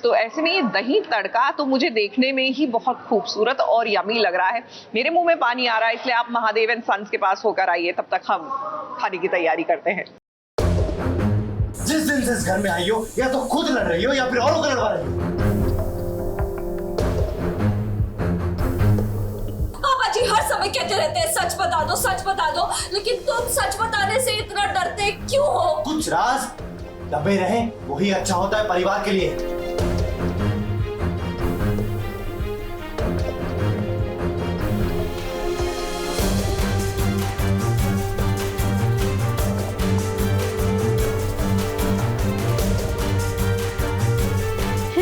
तो ऐसे में ये दही तड़का तो मुझे देखने में ही बहुत खूबसूरत और यमी लग रहा है। मेरे मुंह में पानी आ रहा है, इसलिए आप महादेव एंड सन्स के पास होकर आइए, तब तक हम खाने की तैयारी करते हैं। जिस दिन से इस घर में आई हो, या तो खुद लड़ रही हो या फिर औरों को लड़वा रही हो। पापा जी हर समय कहते रहते हैं सच बता दो, लेकिन तुम सच बताने से इतना डरते क्यों हो? कुछ राज दबे रहे, वही अच्छा होता है परिवार के लिए।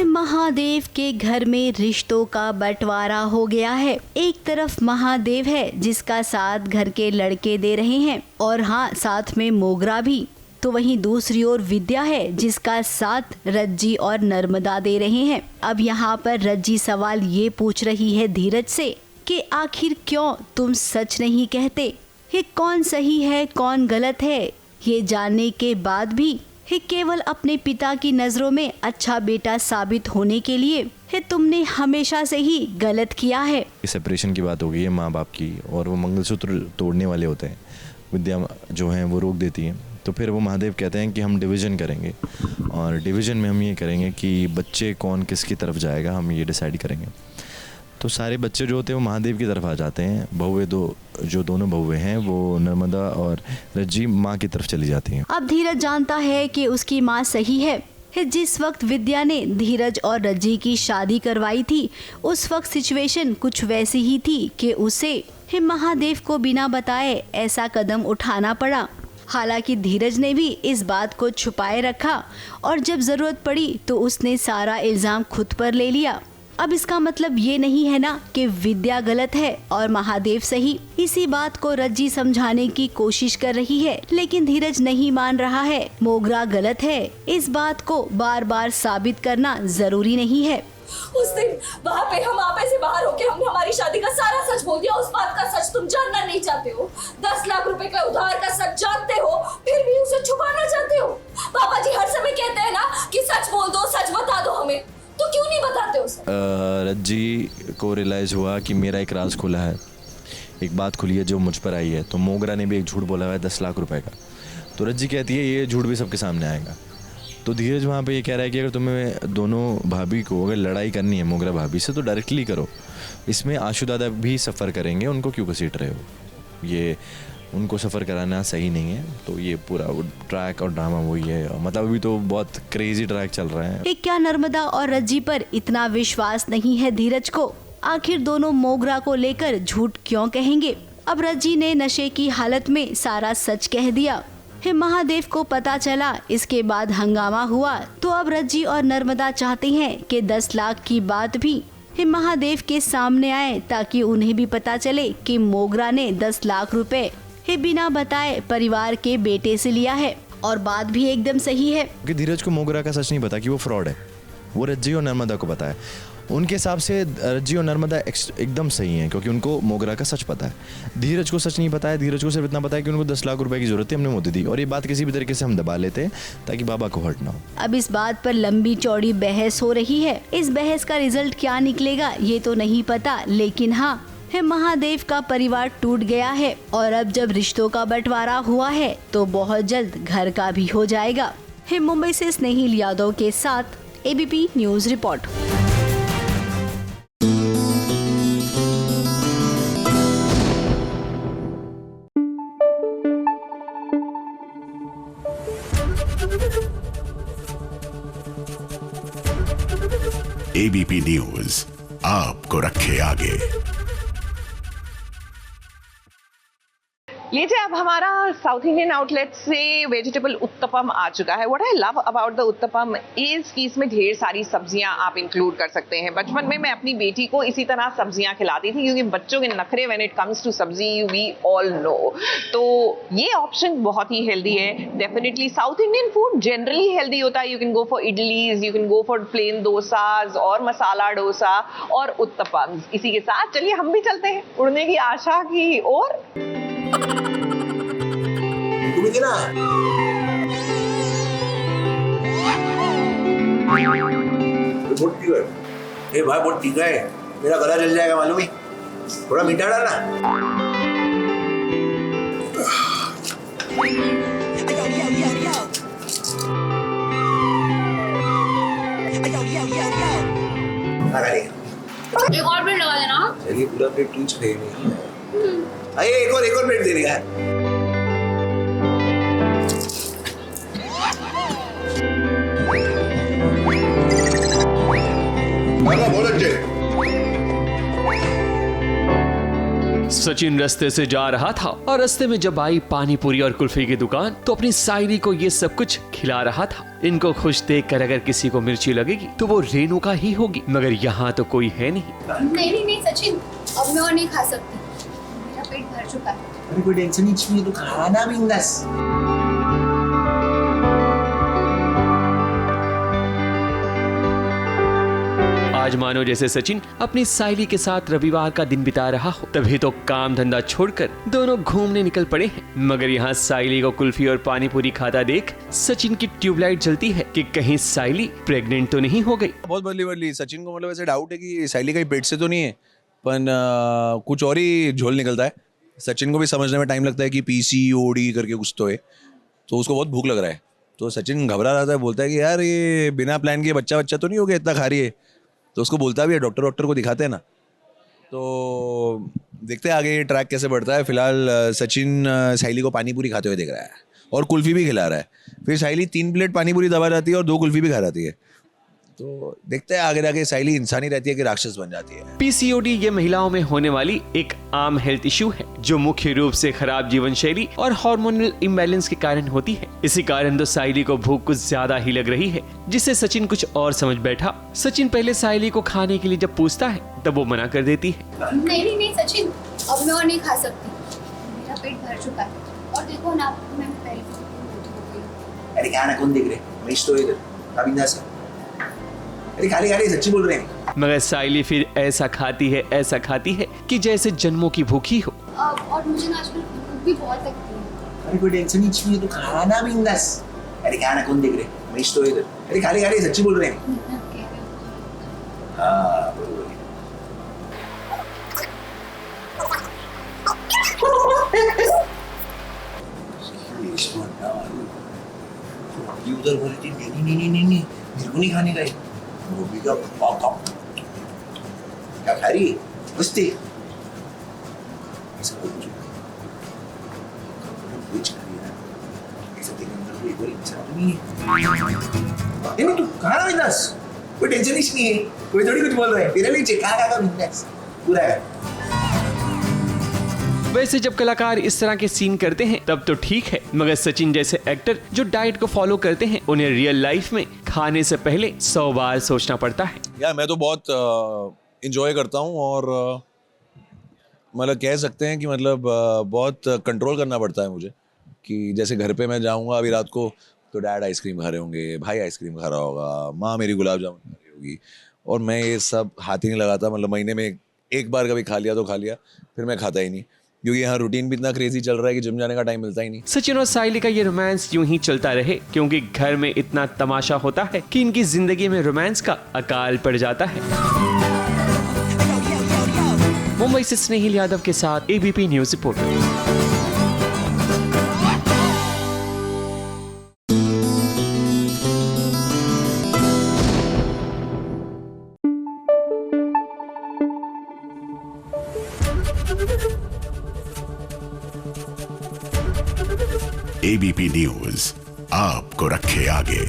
महादेव के घर में रिश्तों का बंटवारा हो गया है। एक तरफ महादेव है जिसका साथ घर के लड़के दे रहे हैं और हाँ साथ में मोगरा भी, तो वहीं दूसरी ओर विद्या है जिसका साथ रज्जी और नर्मदा दे रहे हैं। अब यहाँ पर रज्जी सवाल ये पूछ रही है धीरज से कि आखिर क्यों तुम सच नहीं कहते? ये कौन सही है कौन गलत है ये जानने के बाद भी है केवल अपने पिता की नजरों में अच्छा बेटा साबित होने के लिए है तुमने हमेशा से ही गलत किया है। सेपरेशन की बात हो गई है माँ बाप की, और वो मंगलसूत्र तोड़ने वाले होते हैं। विद्या जो है वो रोक देती है, तो फिर वो महादेव कहते हैं कि हम डिवीज़न करेंगे, और डिवीज़न में हम ये करेंगे कि बच्चे कौन किसकी तरफ जाएगा, हम ये डिसाइड करेंगे। तो सारे बच्चे जो होते हैं वो महादेव की तरफ आ जाते हैं। बहुएं जो दोनों बहुएं हैं वो नर्मदा और रज्जी माँ की तरफ चली जाती हैं। अब धीरज जानता है कि उसकी माँ सही है। जिस वक्त विद्या ने धीरज और रज्जी की शादी करवाई थी उस वक्त सिचुएशन कुछ वैसी ही थी कि उसे महादेव को बिना बताए ऐसा कदम उठाना पड़ा। हालांकि धीरज ने भी इस बात को छुपाए रखा और जब जरूरत पड़ी तो उसने सारा इल्जाम खुद पर ले लिया। अब इसका मतलब ये नहीं है ना कि विद्या गलत है और महादेव सही। इसी बात को रज्जी समझाने की कोशिश कर रही है, लेकिन धीरज नहीं मान रहा है। मोगरा गलत है, इस बात को बार बार साबित करना जरूरी नहीं है। उस दिन वहाँ पे हम आपे से बाहर होके हमने हमारी शादी का सारा सच बोल दिया। उस बात का सच तुम जानना नहीं चाहते हो। 10 लाख रुपए का उधार का सच जानते हो, फिर भी उसे छुपाना चाहते हो। पापा जी हर समय कहते हैं ना कि सच बोल दो, सच बता दो हमें, तो क्यों नहीं बताते उसे? रज्जी को रियलाइज़ हुआ कि मेरा एक राज खुला है, एक बात खुली है जो मुझ पर आई है। तो मोगरा ने भी एक झूठ बोला है 10 लाख रुपए का। तो रज्जी कहती है ये झूठ भी सबके सामने आएगा। तो धीरज वहाँ पे ये कह रहा है कि अगर तुम्हें दोनों भाभी को अगर लड़ाई करनी है मोगरा भाभी से तो डायरेक्टली करो, इसमें आशु दादा भी सफ़र करेंगे, उनको क्यों घसीट रहे हो? ये उनको सफ़र कराना सही नहीं है। तो ये पूरा ट्रैक और ड्रामा वही है, मतलब अभी तो बहुत क्रेजी ट्रैक चल रहा है। क्या नर्मदा और रज्जी पर इतना विश्वास नहीं है धीरज को? आखिर दोनों मोगरा को लेकर झूठ क्यों कहेंगे? अब रज्जी ने नशे की हालत में सारा सच कह दिया। महादेव को पता चला, इसके बाद हंगामा हुआ। तो अब रज्जी और नर्मदा चाहते हैं कि 10 लाख की बात भी महादेव के सामने आए ताकि उन्हें भी पता चले कि मोगरा ने 10 लाख रुपए बिना बताए परिवार के बेटे से लिया है। और बात भी एकदम सही है कि धीरज को मोगरा का सच नहीं पता कि वो फ्रॉड है, वो रज्जी और नर्मदा को पता है। उनके हिसाब से रज्जी और नर्मदा एकदम सही हैं क्योंकि उनको मोगरा का सच पता है। धीरज को सच नहीं पता है, धीरज को सिर्फ इतना पता है कि उनको 10 लाख रुपए की जरूरत है, हमने वो दे दी, और ये बात किसी भी तरीके से हम दबा लेते हैं ताकि बाबा को हर्ट ना हो। अब इस बात पर लंबी चौड़ी बहस हो रही है। इस बहस का रिजल्ट क्या निकलेगा ये तो नहीं पता, लेकिन हाँ महादेव का परिवार टूट गया है और अब जब रिश्तों का बंटवारा हुआ है तो बहुत जल्द घर का भी हो जाएगा। मुंबई से स्नेहिल यादव के साथ ABP news report. ABP news आपको रखे आगे। लीजिए अब हमारा साउथ इंडियन आउटलेट से वेजिटेबल उत्तपम आ चुका है। What I love about the uttapam is कि इसमें ढेर सारी सब्जियां आप इंक्लूड कर सकते हैं। बचपन में मैं अपनी बेटी को इसी तरह सब्जियां खिलाती थी क्योंकि बच्चों के नखरे व्हेन इट कम्स टू सब्जी वी ऑल नो। तो ये ऑप्शन बहुत ही हेल्दी है। Definitely south Indian food generally healthy होता है। You can go for idlis, you can go for plain dosas और मसाला डोसा और उत्तपम। इसी के साथ चलिए हम भी चलते हैं उड़ने की आशा की ओर। बहुत तीखा है। ए भाई बहुत तीखा है, मेरा गला जल जाएगा मालूम है। थोड़ा मीठा डालना। एक और प्लेट लगा देना। चलिए पूरा प्लेट क्यों चाहिए? आइए एक और प्लेट दे देगा। बहुत अच्छे। सचिन रास्ते से जा रहा था और रास्ते में जब आई पानी पूरी और कुल्फी की दुकान तो अपनी सायरी को ये सब कुछ खिला रहा था। इनको खुश देखकर अगर किसी को मिर्ची लगेगी तो वो रेणुका ही होगी, मगर यहाँ तो कोई है नहीं। नहीं सचिन, अब मैं और नहीं खा सकती, मेरा पेट भर चुका है। अरे कोई टेंशन नहीं चाहिए, तो खाना बिंदास। आज मानो जैसे सचिन अपनी सायली के साथ रविवार का दिन बिता रहा हो, तभी तो काम धंधा छोड़कर दोनों घूमने निकल पड़े हैं। मगर यहाँ सायली को कुल्फी और पानी पूरी खाता देख सचिन की ट्यूबलाइट जलती है कि कहीं सायली प्रेग्नेंट तो नहीं हो गई। बहुत बदली सचिन को मतलब ऐसे डाउट है कि सायली कहीं पेट से तो नहीं है, पर कुछ और ही झोल निकलता है। सचिन को भी समझने में टाइम लगता है कि PCOD करके कुछ तो है, तो उसको बहुत भूख लग रहा है। तो सचिन घबरा रहा था, बोलता है कि यार ये बिना प्लान के बच्चा तो नहीं हो गया, इतना खा रही है। तो उसको बोलता भी है, डॉक्टर को दिखाते हैं ना। तो देखते हैं आगे ट्रैक कैसे बढ़ता है। फिलहाल सचिन सायली को पानी पूरी खाते हुए देख रहा है और कुल्फी भी खिला रहा है। फिर सायली 3 प्लेट पानी पूरी दबा जाती है और 2 कुल्फी भी खा जाती है। तो देखते हैं आगे जाके सायली इंसानी रहती है कि राक्षस बन जाती है। PCOD ये महिलाओं में होने वाली एक आम हेल्थ इशू है जो मुख्य रूप से खराब जीवन शैली और हार्मोनल इम्बैलेंस के कारण होती है। इसी कारण तो सायली को भूख कुछ ज्यादा ही लग रही है, जिससे सचिन कुछ और समझ बैठा। सचिन पहले सायली को खाने के लिए जब पूछता है तब वो मना कर देती है। नहीं सचिन, अब मैं और नहीं खा सकती, मेरा पेट भर चुका है। और देखो ना, मैं पहले हो गई। अरे क्या ना, कौन देख रहे? मैं तो इधर बिंदास। अरे खाली सच्ची बोल रहे हैं। मगर सायली फिर ऐसा खाती है कि जैसे जन्मों की भूखी हो। और मुझे ना आजकल भूख भी बहुत लगती है। अरे कोई टेंशन नहीं चाहिए, तो खाना बिंदास। अरे क्या ना, कौन देख रहे? मैं तो इधर। अरे खाली सच्ची बोल रहे हैं। हाँ बोलो। उधर बोली थी नहीं मेरे को नहीं खाने का है। वो भी क्या खा रही है? मस्ती ऐसा कुछ ऐसा तेरे अंदर कोई और इंसान तो नहीं है। नहीं तू खाना बिंदास, कोई टेंशन नहीं है, कोई थोड़ी कुछ बोल रहा है। तेरे लिए खा बिंदास पूरा है। वैसे जब कलाकार इस तरह के सीन करते हैं तब तो ठीक है, मगर सचिन जैसे एक्टर जो डाइट को फॉलो करते हैं उन्हें रियल लाइफ में खाने से पहले 100 बार सोचना पड़ता है। यार मैं तो बहुत इंजॉय करता हूँ और मतलब कह सकते हैं कि मतलब बहुत कंट्रोल करना पड़ता है मुझे। कि जैसे घर पे मैं जाऊँगा अभी रात को तो डैड आइसक्रीम खा रहे होंगे, भाई आइसक्रीम खा रहा होगा, माँ मेरी गुलाब जामुन खा रही होगी, और मैं ये सब हाथ ही नहीं लगाता। मतलब महीने में एक बार कभी खा लिया तो खा लिया, फिर मैं खाता ही नहीं, क्योंकि यहाँ रूटीन भी इतना क्रेजी चल रहा है कि जिम जाने का टाइम मिलता ही नहीं। सचिन और सायली का ये रोमांस यूं ही चलता रहे, क्योंकि घर में इतना तमाशा होता है कि इनकी जिंदगी में रोमांस का अकाल पड़ जाता है। मुंबई से स्नेहिल यादव के साथ ABP news reporter. ABP news आपको रखे आगे।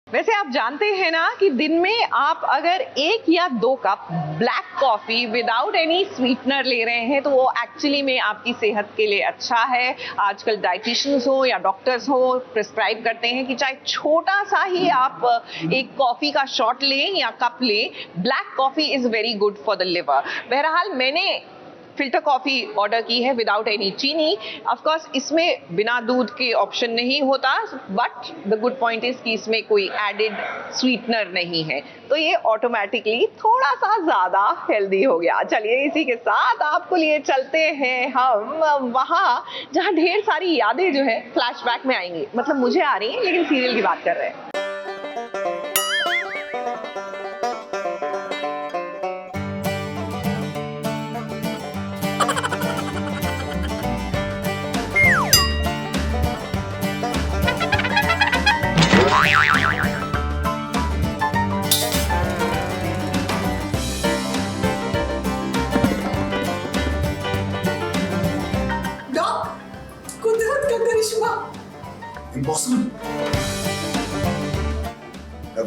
वैसे आप जानते हैं ना कि दिन में आप अगर 1 या 2 cup black coffee without any sweetener ले रहे हैं तो वो एक्चुअली में आपकी सेहत के लिए अच्छा है। आजकल डाइटिशियंस हो या डॉक्टर्स हो प्रिस्क्राइब करते हैं कि चाहे छोटा सा ही आप एक कॉफी का शॉट लें या कप लें, black coffee is very good for the liver. बहरहाल मैंने फिल्टर कॉफी ऑर्डर की है विदाउट एनी चीनी। ऑफ कोर्स इसमें बिना दूध के ऑप्शन नहीं होता, but the good point is कि इसमें कोई एडेड स्वीटनर नहीं है, तो ये ऑटोमेटिकली थोड़ा सा ज्यादा हेल्दी हो गया। चलिए इसी के साथ आपको लिए चलते हैं हम वहां जहां ढेर सारी यादें जो है फ्लैशबैक में आएंगी। मतलब मुझे आ रही हैं, लेकिन सीरियल की बात कर रहे हैं।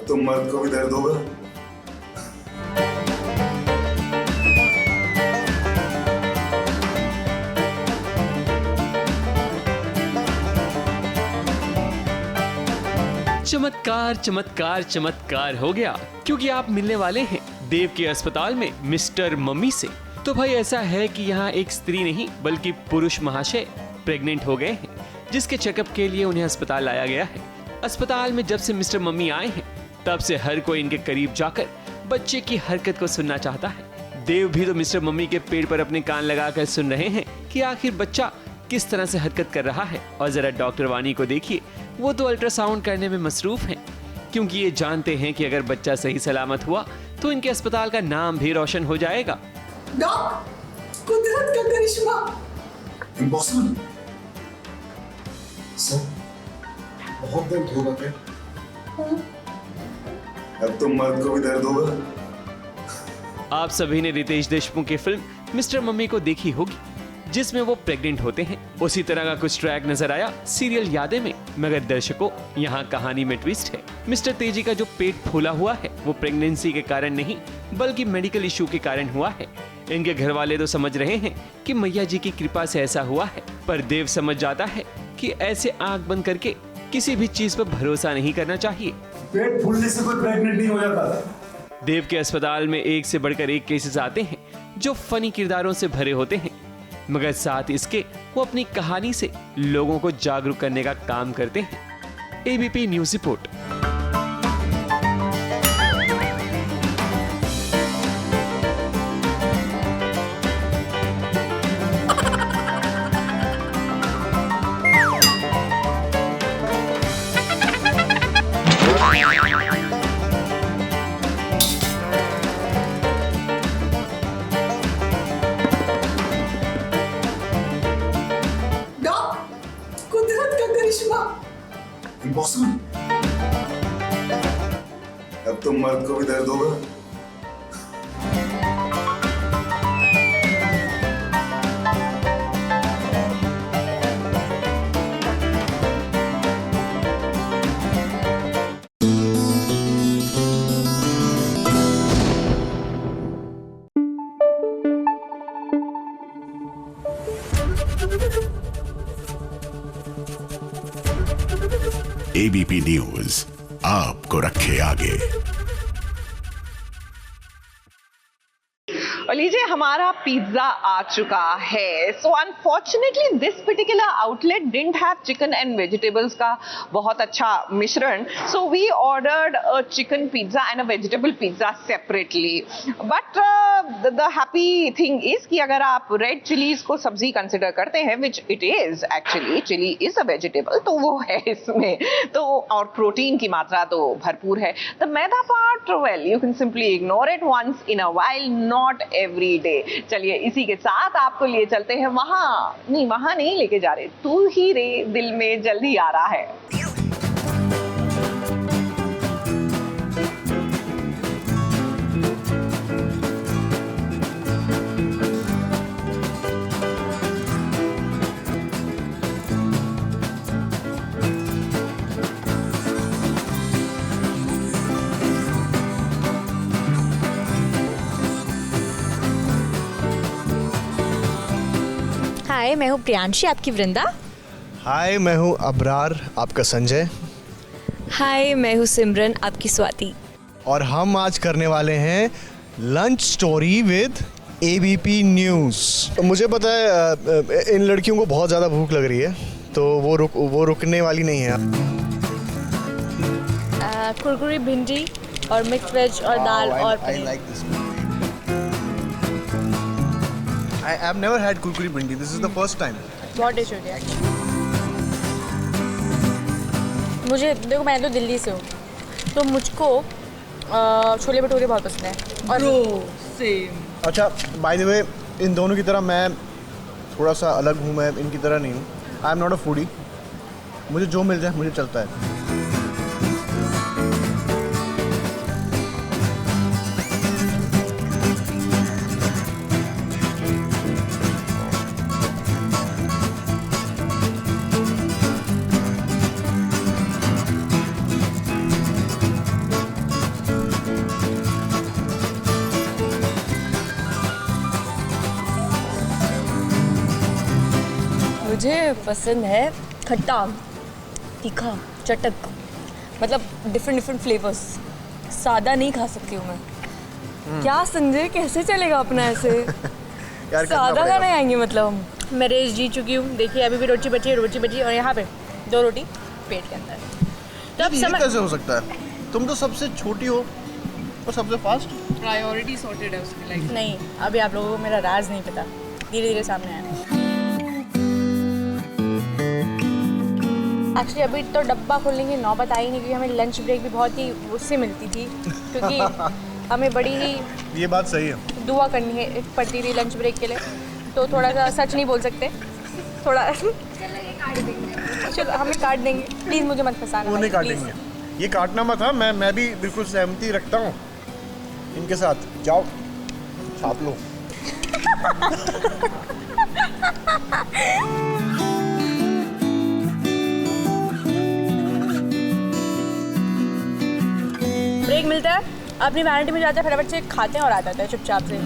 अब तो मर्द को भी दर्द होगा। चमत्कार चमत्कार चमत्कार हो गया, क्योंकि आप मिलने वाले हैं देव के अस्पताल में मिस्टर मम्मी से। तो भाई ऐसा है कि यहाँ एक स्त्री नहीं बल्कि पुरुष महाशय प्रेग्नेंट हो गए हैं, जिसके चेकअप के लिए उन्हें अस्पताल लाया गया है। अस्पताल में जब से मिस्टर मम्मी आए हैं तब से हर कोई इनके करीब जाकर बच्चे की हरकत को सुनना चाहता है। देव भी तो मिस्टर मम्मी के पेट पर अपने कान लगाकर सुन रहे हैं कि आखिर बच्चा किस तरह से हरकत कर रहा है। और जरा डॉक्टर वानी को देखिए, वो तो अल्ट्रासाउंड करने में मसरूफ हैं, क्योंकि ये जानते हैं कि अगर बच्चा सही सलामत हुआ तो इनके अस्पताल का नाम भी रोशन हो जाएगा। डॉक, कुदरत का करिश्मा। इम्पॉसिबल सर, बहुत दर्द होगा क्या? अब तो मर्द को भी दर्द होगा। आप सभी ने रितेश देशमुख की फिल्म मिस्टर मम्मी को देखी होगी, जिसमें वो प्रेग्नेंट होते हैं। उसी तरह का कुछ ट्रैक नजर आया सीरियल यादें में, मगर दर्शकों यहाँ कहानी में ट्विस्ट है। मिस्टर तेजी का जो पेट फूला हुआ है वो प्रेगनेंसी के कारण नहीं बल्कि मेडिकल इशू के कारण हुआ है। इनके घर वाले तो समझ रहे हैं कि मैया जी की कृपा से ऐसा हुआ है, पर देव समझ जाता है कि ऐसे आंख बंद करके किसी भी चीज पर भरोसा नहीं करना चाहिए। पेट फूलने से कोई प्रेग्नेंट नहीं हो जाता। देव के अस्पताल में एक से बढ़कर एक केसेस आते हैं जो फनी किरदारों से भरे होते हैं, मगर साथ इसके वो अपनी कहानी से लोगों को जागरूक करने का काम करते हैं। ABP news report. इम्पॉसिबल, अब तो मर्द को भी दर्द होगा। एबीपी न्यूज आपको रखे आगे। और लीजिए, हमारा पिज्जा आ चुका है। So unfortunately this particular outlet didn't have chicken and vegetables का बहुत अच्छा मिश्रण, so we ordered a chicken pizza and a vegetable pizza separately. But the happy thing is कि अगर आप रेड चिलीज को सब्जी कंसिडर करते हैं, which it is actually, chilli is a vegetable, तो वो है इसमें तो, और प्रोटीन की मात्रा तो भरपूर है। The maida part, well you can simply ignore it once in a while, not every day. चलिए इसी के साथ आपको लिए चलते हैं वहां नहीं लेके जा रहे, तू ही रे दिल में जल्दी आ रहा है। हाय, मैं हूँ प्रियांशी, आपकी वृंदा। हाय, मैं हूँ अबरार, आपका संजय। हाय, मैं हूँ सिमरन, आपकी स्वाति। और हम आज करने वाले हैं lunch story with ABP news. मुझे पता है इन लड़कियों को बहुत ज़्यादा भूख लग रही है, तो वो रुकने वाली नहीं है। कुरकुरी भिंडी और मिक्स वेज और दाल और paneer. I have never had kurkuri bhindi. This is the first time. बहुत टेस्ट होती है। मुझे देखो, मैं तो दिल्ली से हूँ, तो मुझको छोले भटूरे बहुत पसंद है। और सेम। अच्छा, बाय द वे, इन दोनों की तरह मैं थोड़ा सा अलग हूँ, मैं इनकी तरह नहीं हूँ। I am not a foodie, मुझे जो मिल जाए मुझे चलता है। मुझे पसंद है खट्टा, तीखा, चटक, मतलब डिफरेंट फ्लेवर्स। सादा नहीं खा सकती हूँ मैं। क्या संजय, कैसे चलेगा अपना ऐसे? सादा खाना आएंगे मतलब हम। मैं रेस जीत चुकी हूँ। देखिए अभी भी रोटी बची है और यहाँ पे 2 रोटी पेट के अंदर। तो अब समझ कैसे हो सकता है? तुम तो सबसे छोटी हो और सबसे फास्ट। प्रायोरिटी सॉर्टेड है उसकी लाइफ। नहीं, अभी आप लोगों को मेरा राज नहीं पता, धीरे धीरे सामने आया। एक्चुअली अभी तो डब्बा खोलने की नौबत आई नहीं, क्योंकि हमें लंच ब्रेक भी बहुत ही उससे मिलती थी, क्योंकि हमें बड़ी ही ये बात सही है, दुआ करनी है पड़ती थी लंच ब्रेक के लिए। तो थोड़ा सा सच नहीं बोल सकते, थोड़ा चलो हमें काट देंगे, प्लीज़ मुझे मत फंसाना। वो नहीं काटेंगे, ये काटना मत। हाँ, मैं भी बिल्कुल सहमति रखता हूँ इनके साथ। जाओ छाप लो। ब्रेक मिलता है, अपनी वैनिटी में जाते हैं, फटाफट से खाते हैं और आ जाते हैं चुपचाप से।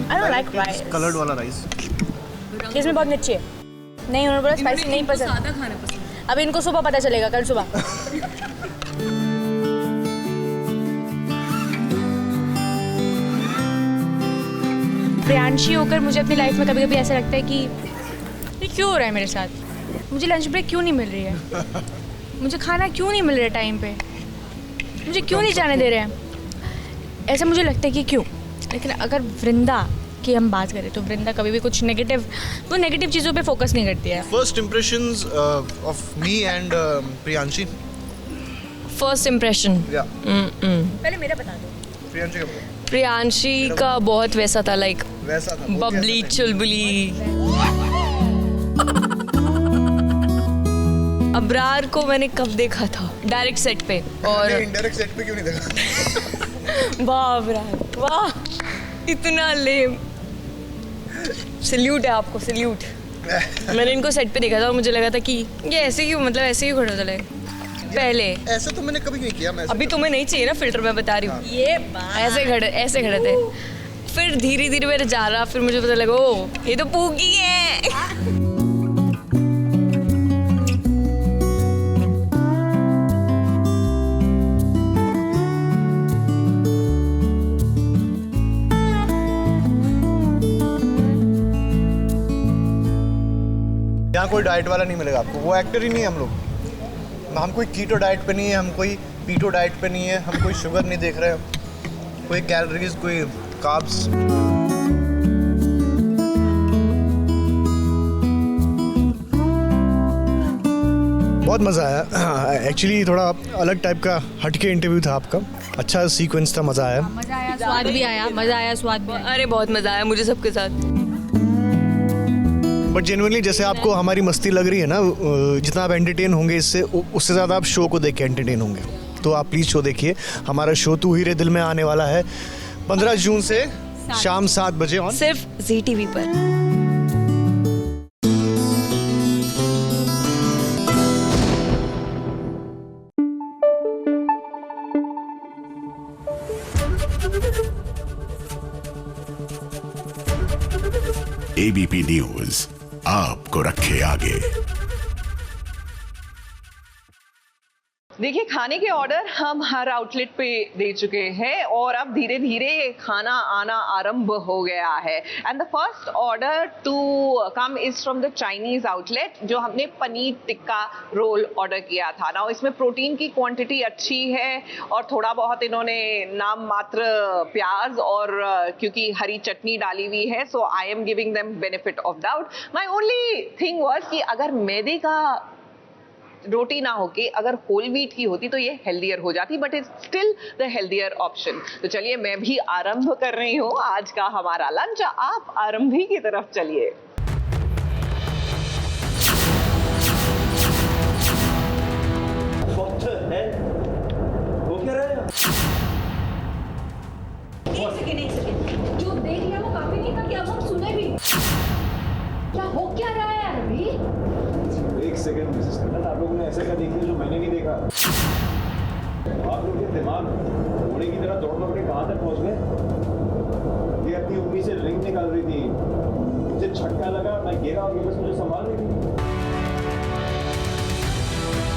I don't like rice. Coloured वाला राइस इसमें बहुत मिर्ची है। नहीं, उन्होंने बोला स्पाइसी नहीं पसंद। सादा खाना पसंद। अब इनको सुबह पता चलेगा, कल सुबह। प्रियांशी होकर मुझे अपनी लाइफ में कभी कभी ऐसा लगता है कि ये क्यों हो रहा है मेरे साथ? मुझे लंच ब्रेक क्यों नहीं मिल रही है? मुझे खाना क्यों नहीं मिल रहा है टाइम पे? मुझे क्यों नहीं जाने दे रहे हैं? ऐसा मुझे लगता है कि क्यों। लेकिन अगर वृंदा की हम बात करें तो वृंदा कभी भी कुछ नेगेटिव चीज़ों पे फोकस नहीं करती है। First impressions of me and Priyanshi. First impression पहले मेरा बता दो। प्रियांशी का बताओ। प्रियांशी का बहुत वैसा था, लाइक वैसा था, बबली चुलबुली। अबरार को मैंने कब देखा था? डायरेक्ट सेट पे। और इनडायरेक्ट सेट पे क्यों नहीं देखा? वाह अबरार, वाह, इतना लेम। सल्यूट है आपको, सल्यूट। मैंने इनको सेट पे देखा था और मुझे लगा था कि ये ऐसे क्यों, मतलब ऐसे क्यों खड़े चले पहले। ऐसा तो मैंने कभी नहीं किया। मैं अभी तुम्हें नहीं चाहिए ना फिल्टर, मैं बता रही हूँ। ये ऐसे खड़े थे। फिर धीरे धीरे मेरे जा रहा, फिर मुझे पता लगा ओ ये तो पूगी है। यहाँ कोई डाइट वाला नहीं मिलेगा आपको, वो एक्टर ही नहीं है हम लोग। हम कोई कीटो डाइट पे नहीं है, हम कोई पीटो डाइट पे नहीं है, हम कोई शुगर नहीं देख रहे हैं, कोई कैलोरीज, कोई कार्ब्स। बहुत मज़ा आया। एक्चुअली थोड़ा अलग टाइप का हटके इंटरव्यू था आपका, अच्छा सीक्वेंस था, मज़ा आया। स्वाद भी आया, मज़ा आया, स्वाद भी आया। अरे बहुत मजा आया मुझे सबके साथ। बट जेन्युइनली जैसे आपको हमारी मस्ती लग रही है ना, जितना आप एंटरटेन होंगे इससे, उससे ज़्यादा आप शो को देख के एंटरटेन होंगे। तो आप प्लीज़ शो देखिए। हमारा शो तू हीरे दिल में आने वाला है 15 जून से शाम 7 बजे ऑन सिर्फ ZTV पर। ABP न्यूज आपको रखे आगे। देखिए, खाने के ऑर्डर हम हर आउटलेट पे दे चुके हैं और अब धीरे धीरे खाना आना आरंभ हो गया है। And the first order to come is from the Chinese outlet, जो हमने पनीर टिक्का रोल ऑर्डर किया था ना। इसमें प्रोटीन की क्वांटिटी अच्छी है और थोड़ा बहुत इन्होंने नाम मात्र प्याज और क्योंकि हरी चटनी डाली हुई है, so I am giving them benefit of doubt. My only thing was कि अगर मैदे का रोटी ना होके अगर होल व्हीट की होती तो ये हेल्दियर हो जाती, but it's still the healthier option. तो चलिए, मैं भी आरंभ कर रही हूँ आज का हमारा लंच, आप आरंभी की तरफ चलिए। वो क्या रहा है? एक सेकंड, जो देख लिया वो काफी नहीं था कि अब हम सुने भी? क्या हो क्या रहा है यार अभी? एक सेकंड मिसेस टंडन, आप लोगों ने ऐसा क्या देख लिया जो मैंने नहीं देखा? आप लोग के दिमाग घोड़े की तरह दौड़ दौड़ के कहाँ तक पहुँच गए? ये अपनी उंगली से रिंग निकाल रही थी, मुझे झटका लगा, मैं गिरा और ये बस मुझे संभाल रही थी।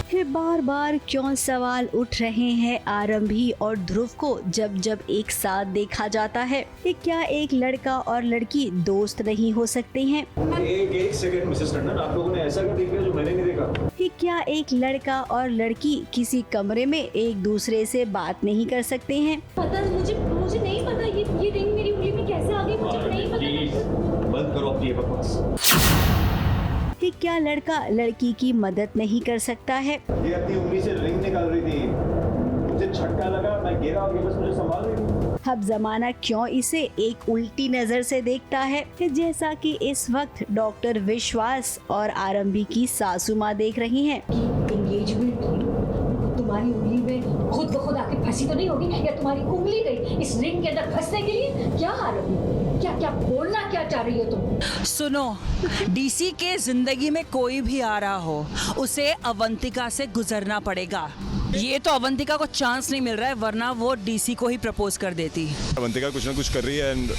फिर बार बार क्यों सवाल उठ रहे हैं आरंभी और ध्रुव को जब जब एक साथ देखा जाता है कि क्या एक लड़का और लड़की दोस्त नहीं हो सकते हैं? एक सेकंड मिसेस टंडन, आप लोगों ने ऐसा क्या देख लिया जो मैंने नहीं देखा? कि क्या एक लड़का और लड़की किसी कमरे में एक दूसरे से बात नहीं कर सकते हैं? पता मुझे नहीं पता ये रिंग मेरी उंगली में कैसे आ गई, मुझे नहीं पता। बंद करो अपनी बकवास। कि क्या लड़का लड़की की मदद नहीं कर सकता है? ये अपनी उंगली से रिंग निकाल रही थी, मुझे झटका लगा, मैं गिरा और ये बस मुझे संभाल रही थी। अब जमाना क्यों इसे एक उल्टी नजर से देखता है कि जैसा कि इस वक्त डॉक्टर विश्वास और आरंभी की सासू माँ देख रही हैं। एंगेजमेंट तुम्हारी उंगली में खुद ब खुद आके फंसी तो नहीं होगी, या तुम्हारी उंगली गई इस रिंग के अंदर फंसने के लिए? क्या आरंभी, क्या बोलना क्या चाह रही हो तुम? सुनो, डीसी के जिंदगी में कोई भी आ रहा हो उसे अवंतिका से गुजरना पड़ेगा। ये तो अवंतिका को चांस नहीं मिल रहा है, वरना वो डीसी को ही प्रपोज कर देती। अवंतिका कुछ ना कुछ कर रही है एंड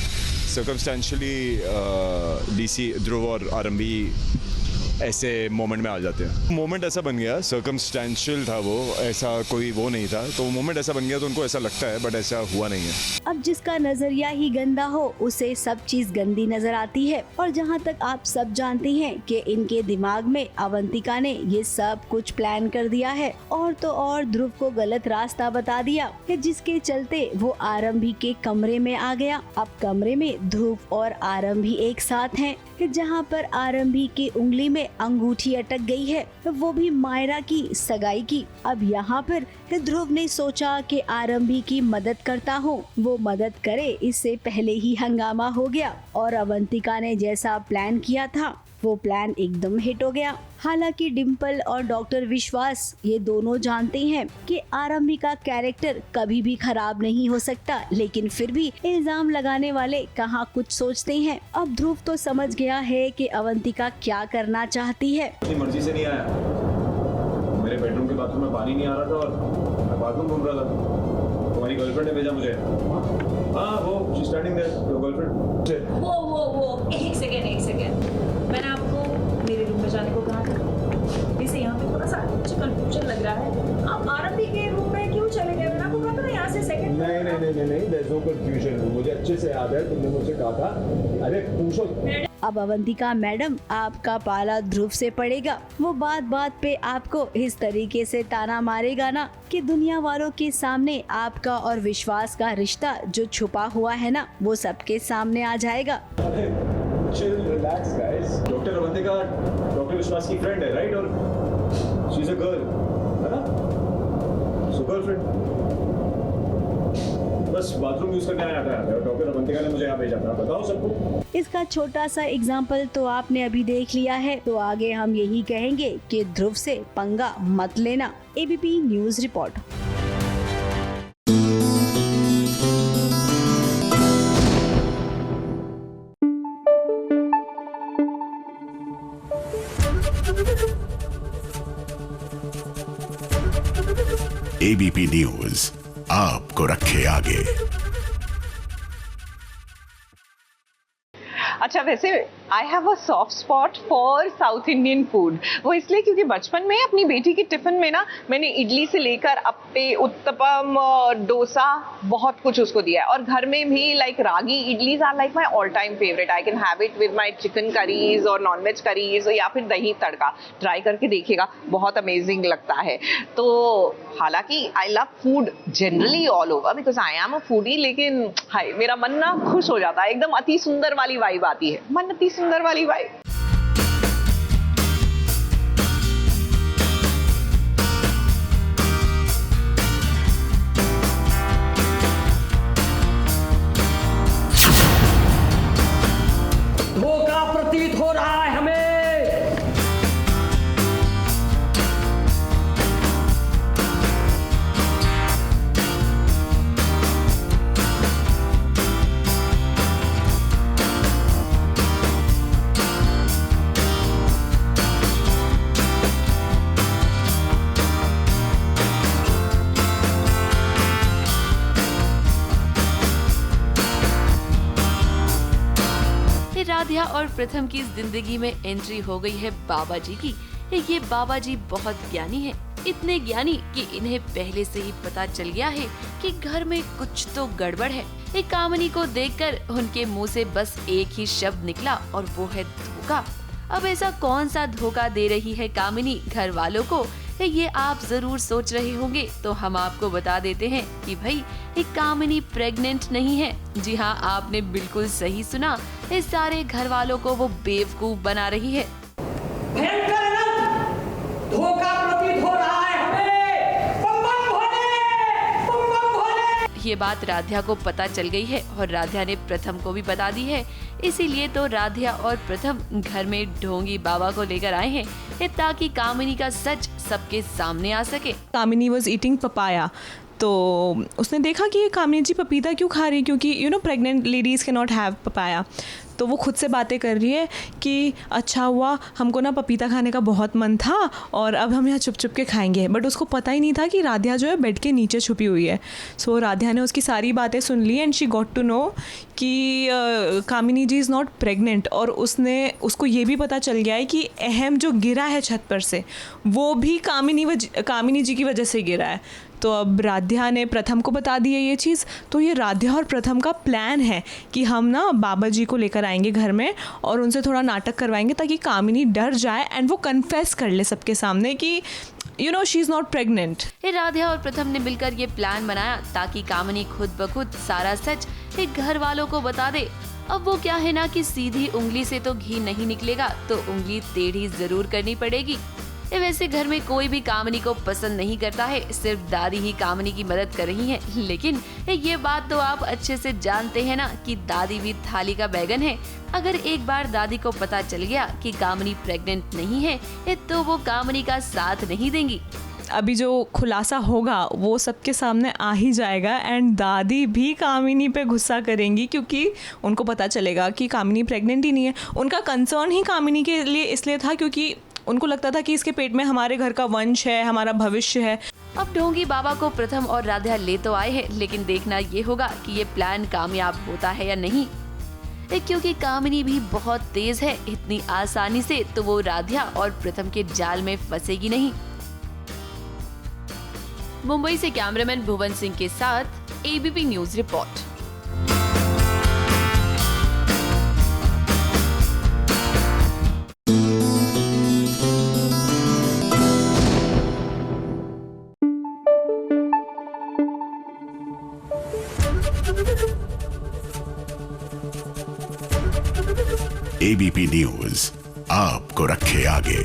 सर्कमस्टेंशियली डीसी ध्रुव और आरंभी ऐसे मोमेंट में आ जाते हैं। मोमेंट ऐसा बन गया, सर्कमस्टेंशियल था वो, ऐसा कोई वो नहीं था, तो मोमेंट ऐसा बन गया तो उनको ऐसा लगता है, बट ऐसा हुआ नहीं है। अब जिसका नजरिया ही गंदा हो उसे सब चीज गंदी नजर आती है। और जहाँ तक आप सब जानते हैं कि इनके दिमाग में अवंतिका ने ये सब कुछ प्लान कर दिया है और तो और ध्रुव को गलत रास्ता बता दिया कि जिसके चलते वो आरंभी के कमरे में आ गया। अब कमरे में ध्रुव और आरंभी एक साथ हैं कि जहाँ पर आरंभी की उंगली में अंगूठी अटक गई है, वो भी मायरा की सगाई की। अब यहाँ पर ध्रुव ने सोचा कि आरंभी की मदद करता हूँ, वो मदद करे, इससे पहले ही हंगामा हो गया और अवंतिका ने जैसा प्लान किया था वो प्लान एकदम हिट हो गया। हालांकि डिम्पल और डॉक्टर विश्वास ये दोनों जानते हैं कि आरंभी का कैरेक्टर कभी भी खराब नहीं हो सकता, लेकिन फिर भी इल्जाम लगाने वाले कहाँ कुछ सोचते हैं। अब ध्रुव तो समझ गया है कि अवंतिका क्या करना चाहती है। अपनी मर्जी से नहीं आया, मेरे बेडरूम के बाथरूम में पानी नहीं आ रहा था और मैं बाथरूम घूम रहा था, तुम्हारी गर्लफ्रेंड ने भेजा मुझे। हाँ, वो she standing there, your girlfriend. वो एक सेकंड, मैंने आपको मेरे रूम में जाने को कहा था। इसे यहाँ पे थोड़ा सा कुछ कंफ्यूजन लग रहा है, आप आरंभी के रूम में क्यों चले गए? मैंने आपको कहा था ना यहाँ से सेकंड। नहीं, देयर इज नो कंफ्यूजन, मुझे अच्छे से याद है, तुमने मुझसे कहा था, अरे पूछो। अब अवंतिका मैडम, आपका पाला ध्रुव से पड़ेगा। वो बात बात पे आपको इस तरीके से ताना मारेगा ना कि दुनिया वालों के सामने आपका और विश्वास का रिश्ता जो छुपा हुआ है ना, वो सबके सामने आ जाएगा। Chill, relax guys. Doctor Avantika doctor विश्वास की फ्रेंड है, राइट? और शी इज अ गर्ल, है ना? सो गर्लफ्रेंड। बस बाथरूम यूज करने आया था, डॉक्टर अवंतिका ने मुझे यहाँ भेजा था, बताओ सबको। इसका छोटा सा एग्जाम्पल तो आपने अभी देख लिया है, तो आगे हम यही कहेंगे कि ध्रुव से पंगा मत लेना। ABP news report. ABP news आपको रखे आगे। अच्छा, वैसे I have a soft spot for south Indian food. वो इसलिए क्योंकि बचपन में अपनी बेटी की टिफिन में ना मैंने इडली से लेकर अप्पे, उत्तपम, डोसा, बहुत कुछ उसको दिया है। और घर में भी like ragi idlis are like my all time favourite. I can have it with my chicken curries और नॉनवेज करीज या फिर दही तड़का। ट्राई करके देखिएगा, बहुत अमेजिंग लगता है। तो हालांकि I love food generally all over because I am a foodie, लेकिन हाय मेरा मन ना खुश हो जाता है, एकदम अति सुंदर वाली वाइब आती है, मन अति सुंदर वाली वाइब। धोखा प्रतीत हो रहा है हमें। और प्रथम की जिंदगी में एंट्री हो गई है बाबा जी की। ये बाबा जी बहुत ज्ञानी हैं, इतने ज्ञानी कि इन्हें पहले से ही पता चल गया है कि घर में कुछ तो गड़बड़ है। एक कामिनी को देखकर उनके मुंह से बस एक ही शब्द निकला और वो है धोखा। अब ऐसा कौन सा धोखा दे रही है कामिनी घर वालों को, ये आप जरूर सोच रहे होंगे, तो हम आपको बता देते हैं कि भाई एक कामिनी प्रेग्नेंट नहीं है। जी हाँ, आपने बिल्कुल सही सुना, इस सारे घर वालों को वो बेवकूफ बना रही है। भयंकर अनंत धोखा प्रतीत हो रहा है हमें। बम बम भोले, बम बम भोले। ये बात राध्या को पता चल गई है और राध्या ने प्रथम को भी बता दी है। इसीलिए तो राध्या और प्रथम घर में ढोंगी बाबा को लेकर आए हैं ताकि कामिनी का सच सबके सामने आ सके। कामिनी वॉज ईटिंग पपाया, तो उसने देखा कि ये कामिनी जी पपीता क्यों खा रही है, क्योंकि pregnant ladies can not have papaya. तो वो खुद से बातें कर रही है कि अच्छा हुआ, हमको ना पपीता खाने का बहुत मन था और अब हम यहाँ छुप छुप के खाएंगे। बट उसको पता ही नहीं था कि राध्या जो है बेड के नीचे छुपी हुई है। सो राध्या ने उसकी सारी बातें सुन ली and she got to know कि Kamini ji is not pregnant. और उसको ये भी पता चल गया है कि अहम जो गिरा है छत पर से वो भी कामिनी जी की वजह से गिरा है। तो अब राध्या ने प्रथम को बता दी है ये चीज़। तो ये राध्या और प्रथम का प्लान है कि हम ना बाबा जी को लेकर आएंगे घर में और उनसे थोड़ा नाटक करवाएंगे ताकि कामिनी डर जाए एंड वो कन्फेस कर ले सबके सामने कि she is not pregnant. Radhya और प्रथम ने मिलकर ये प्लान बनाया ताकि कामिनी खुद ब खुद सारा सच घर वालों को बता दे। अब वो क्या है ना कि सीधी उंगली से तो घी नहीं निकलेगा, तो उंगली टेढ़ी जरूर करनी पड़ेगी। वैसे घर में कोई भी कामिनी को पसंद नहीं करता है, सिर्फ दादी ही कामिनी की मदद कर रही हैं। लेकिन ये बात तो आप अच्छे से जानते हैं ना कि दादी भी थाली का बैगन है। अगर एक बार दादी को पता चल गया कि कामिनी प्रेग्नेंट नहीं है तो वो कामिनी का साथ नहीं देंगी। अभी जो खुलासा होगा वो सबके सामने आ ही जाएगा एंड दादी भी कामिनी पे गुस्सा करेंगी क्योंकि उनको पता चलेगा कि कामिनी प्रेग्नेंट ही नहीं है। उनका कंसर्न ही कामिनी के लिए इसलिए था क्योंकि उनको लगता था कि इसके पेट में हमारे घर का वंश है, हमारा भविष्य है। अब ढोंगी बाबा को प्रथम और राध्या ले तो आए हैं, लेकिन देखना ये होगा कि ये प्लान कामयाब होता है या नहीं, क्योंकि कामिनी भी बहुत तेज है। इतनी आसानी से तो वो राध्या और प्रथम के जाल में फंसेगी नहीं। मुंबई से कैमरामैन भुवन सिंह के साथ ABP news report. ABP news आपको रखे आगे।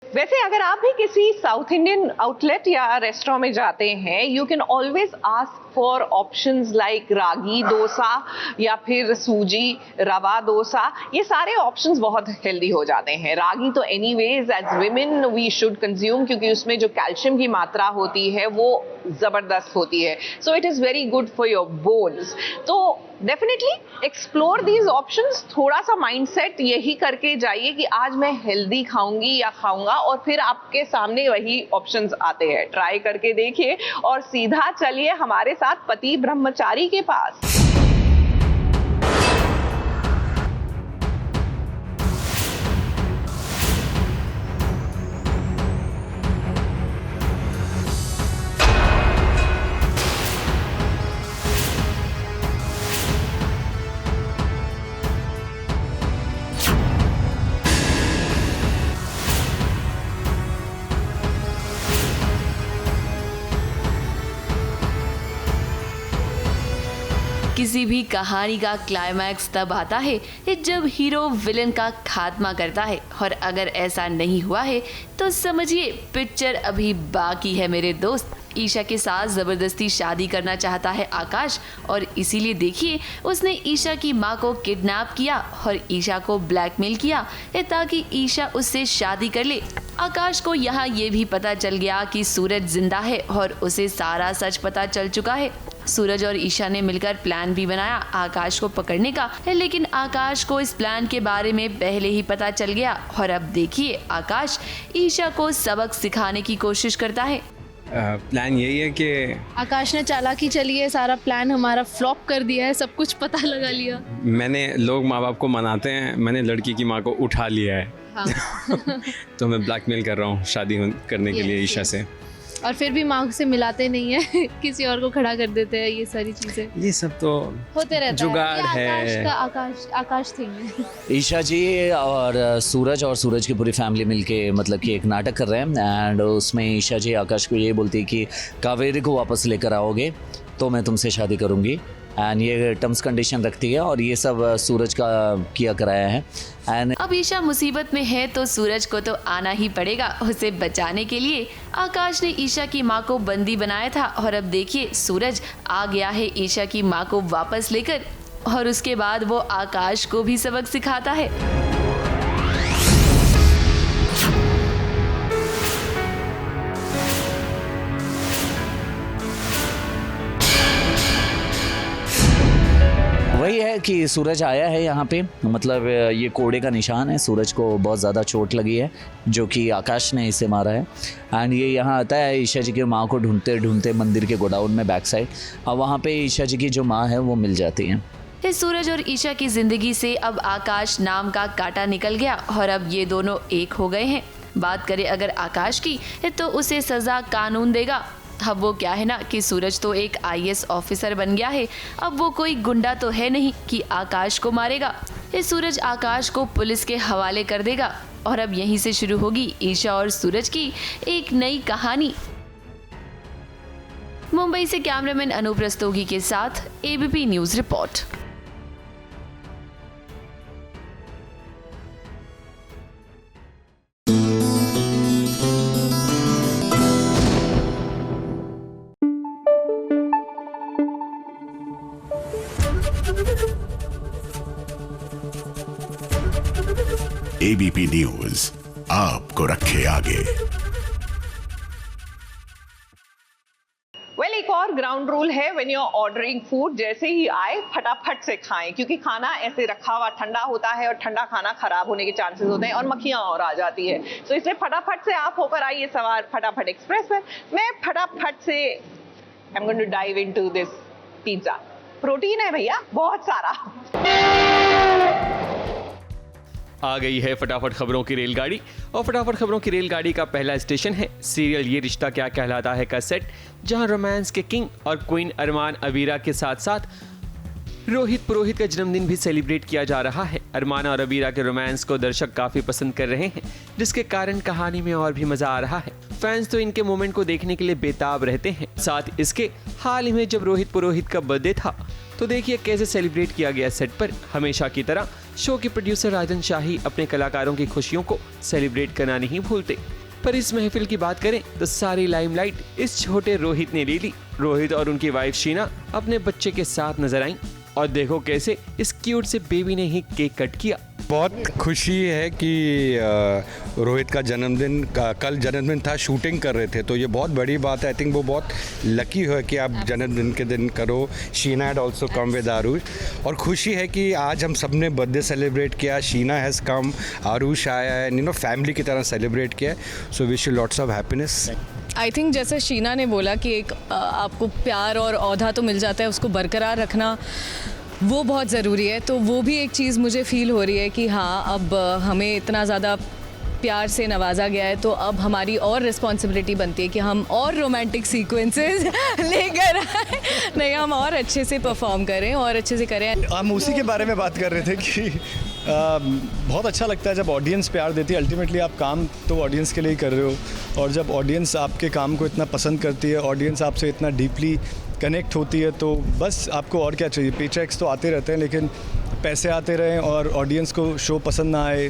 वैसे अगर आप भी किसी साउथ इंडियन आउटलेट या रेस्टोरेंट में जाते हैं, you can always ask for options like ragi dosa या फिर सूजी रवा डोसा। ये सारे ऑप्शंस बहुत हेल्दी हो जाते हैं। रागी तो anyways as women we should consume, क्योंकि उसमें जो कैल्शियम की मात्रा होती है वो जबरदस्त होती है। So it is very good for your bones. तो डेफिनेटली एक्सप्लोर दीज ऑप्शंस। थोड़ा सा माइंडसेट यही करके जाइए कि आज मैं हेल्दी खाऊंगी या खाऊंगा, और फिर आपके सामने वही ऑप्शंस आते हैं। ट्राई करके देखिए और सीधा चलिए हमारे साथ पति ब्रह्मचारी के पास। किसी भी कहानी का क्लाइमैक्स तब आता है जब हीरो विलन का खात्मा करता है, और अगर ऐसा नहीं हुआ है तो समझिए पिक्चर अभी बाकी है मेरे दोस्त। ईशा के साथ जबरदस्ती शादी करना चाहता है आकाश, और इसीलिए देखिए उसने ईशा की माँ को किडनैप किया और ईशा को ब्लैकमेल किया ताकि ईशा उससे शादी कर ले। आकाश को यहाँ ये भी पता चल गया कि सूरज जिंदा है और उसे सारा सच पता चल चुका है। सूरज और ईशा ने मिलकर प्लान भी बनाया आकाश को पकड़ने का, लेकिन आकाश को इस प्लान के बारे में पहले ही पता चल गया। और अब देखिए आकाश ईशा को सबक सिखाने की कोशिश करता है। प्लान यही है कि आकाश ने चालाकी चली है, सारा प्लान हमारा फ्लॉप कर दिया है, सब कुछ पता लगा लिया। मैंने, लोग माँ बाप को मनाते हैं, मैंने लड़की की माँ को उठा लिया है। हाँ। तो मैं ब्लैकमेल कर रहा हूँ शादी करने के लिए ईशा से। और फिर भी माँ से मिलाते नहीं है, किसी और को खड़ा कर देते हैं, ये सारी चीजें, ये सब तो होते रहता जुगाड़ है। आकाश थिंग है। ईशा जी और सूरज की पूरी फैमिली मिलके मतलब कि एक नाटक कर रहे हैं एंड उसमें ईशा जी आकाश को ये बोलती है कि कावेरी को वापस लेकर आओगे तो मैं तुमसे शादी करूँगी एंड ये टर्म्स कंडीशन रखती है और ये सब सूरज का किया कराया है। एंड अब ईशा मुसीबत में है तो सूरज को तो आना ही पड़ेगा। उसे बचाने के लिए आकाश ने ईशा की मां को बंदी बनाया था और अब देखिए सूरज आ गया है ईशा की मां को वापस लेकर और उसके बाद वो आकाश को भी सबक सिखाता है। वही है कि सूरज आया है यहाँ पे, मतलब ये कोड़े का निशान है, सूरज को बहुत ज़्यादा चोट लगी है जो कि आकाश ने इसे मारा है एंड ये यहाँ आता है ईशा जी की माँ को ढूंढते ढूंढते मंदिर के गोडाउन में बैक साइड, और वहाँ पे ईशा जी की जो माँ है वो मिल जाती है। इस सूरज और ईशा की जिंदगी से अब आकाश नाम का कांटा निकल गया और अब ये दोनों एक हो गए हैं। बात करें अगर आकाश की तो उसे सजा कानून देगा। अब वो क्या है ना कि सूरज तो एक IAS ऑफिसर बन गया है, अब वो कोई गुंडा तो है नहीं कि आकाश को मारेगा। इस सूरज आकाश को पुलिस के हवाले कर देगा और अब यहीं से शुरू होगी ईशा और सूरज की एक नई कहानी। मुंबई से कैमरामैन अनूप रस्तोगी के साथ ABP news report. ABP news आपको रखे आगे। वेल, एक और ग्राउंड रूल है, when you are ordering food, जैसे ही आए फटाफट से खाएं, क्योंकि खाना ऐसे रखा हुआ ठंडा होता है और ठंडा खाना खराब होने के चांसेस होते हैं और मक्खियां और आ जाती है। तो इसलिए फटाफट से आप होकर आइए सवार फटाफट एक्सप्रेस में। मैं फटाफट से I am going to dive into this pizza. Protein है भैया बहुत सारा। आ गई है फटाफट खबरों की रेलगाड़ी और फटाफट खबरों की रेलगाड़ी का पहला स्टेशन है सीरियल ये रिश्ता क्या कहलाता है का सेट, जहां रोमांस के किंग और क्वीन अरमान अबीरा के साथ साथ रोहित पुरोहित का जन्मदिन भी सेलिब्रेट किया जा रहा है। अरमान और अबीरा के रोमांस को दर्शक काफी पसंद कर रहे हैं, जिसके कारण कहानी में और भी मजा आ रहा है। फैंस तो इनके मोमेंट को देखने के लिए बेताब रहते हैं। साथ इसके हाल ही में जब रोहित पुरोहित का बर्थडे था तो देखिए कैसे सेलिब्रेट किया गया सेट पर। हमेशा की तरह शो के प्रोड्यूसर राजन शाही अपने कलाकारों की खुशियों को सेलिब्रेट करना नहीं भूलते, पर इस महफिल की बात करें तो सारी लाइमलाइट इस छोटे रोहित ने ले ली। रोहित और उनकी वाइफ शीना अपने बच्चे के साथ नजर आईं और देखो कैसे इस क्यूट से बेबी ने ही केक कट किया। बहुत खुशी है कि रोहित का जन्मदिन कल जन्मदिन था, शूटिंग कर रहे थे, तो ये बहुत बड़ी बात है। आई थिंक वो बहुत लकी है कि आप जन्मदिन के दिन करो। Sheena had also come with Aarush और खुशी है कि आज हम सब ने बर्थडे सेलिब्रेट किया। शीना हैज़ कम, आरुष आया है, यू नो फैमिली की तरह सेलिब्रेट किया। So wish you lots of happiness. I think जैसे शीना ने बोला कि एक आपको प्यार और औहदा तो मिल जाता है, उसको बरकरार रखना वो बहुत ज़रूरी है। तो वो भी एक चीज़ मुझे फ़ील हो रही है कि हाँ, अब हमें इतना ज़्यादा प्यार से नवाजा गया है तो अब हमारी और रिस्पॉन्सिबिलिटी बनती है कि हम और रोमांटिक सीक्वेंसेस लेकर आए, नहीं हम और अच्छे से परफॉर्म करें और अच्छे से करें। हम उसी के बारे में बात कर रहे थे कि बहुत अच्छा लगता है जब ऑडियंस प्यार देती है। अल्टीमेटली आप काम तो ऑडियंस के लिए ही कर रहे हो और जब ऑडियंस आपके काम को इतना पसंद करती है, ऑडियंस आपसे इतना डीपली कनेक्ट होती है, तो बस आपको और क्या चाहिए। पे चेक्स तो आते रहते हैं लेकिन पैसे आते रहें और ऑडियंस को शो पसंद ना आए,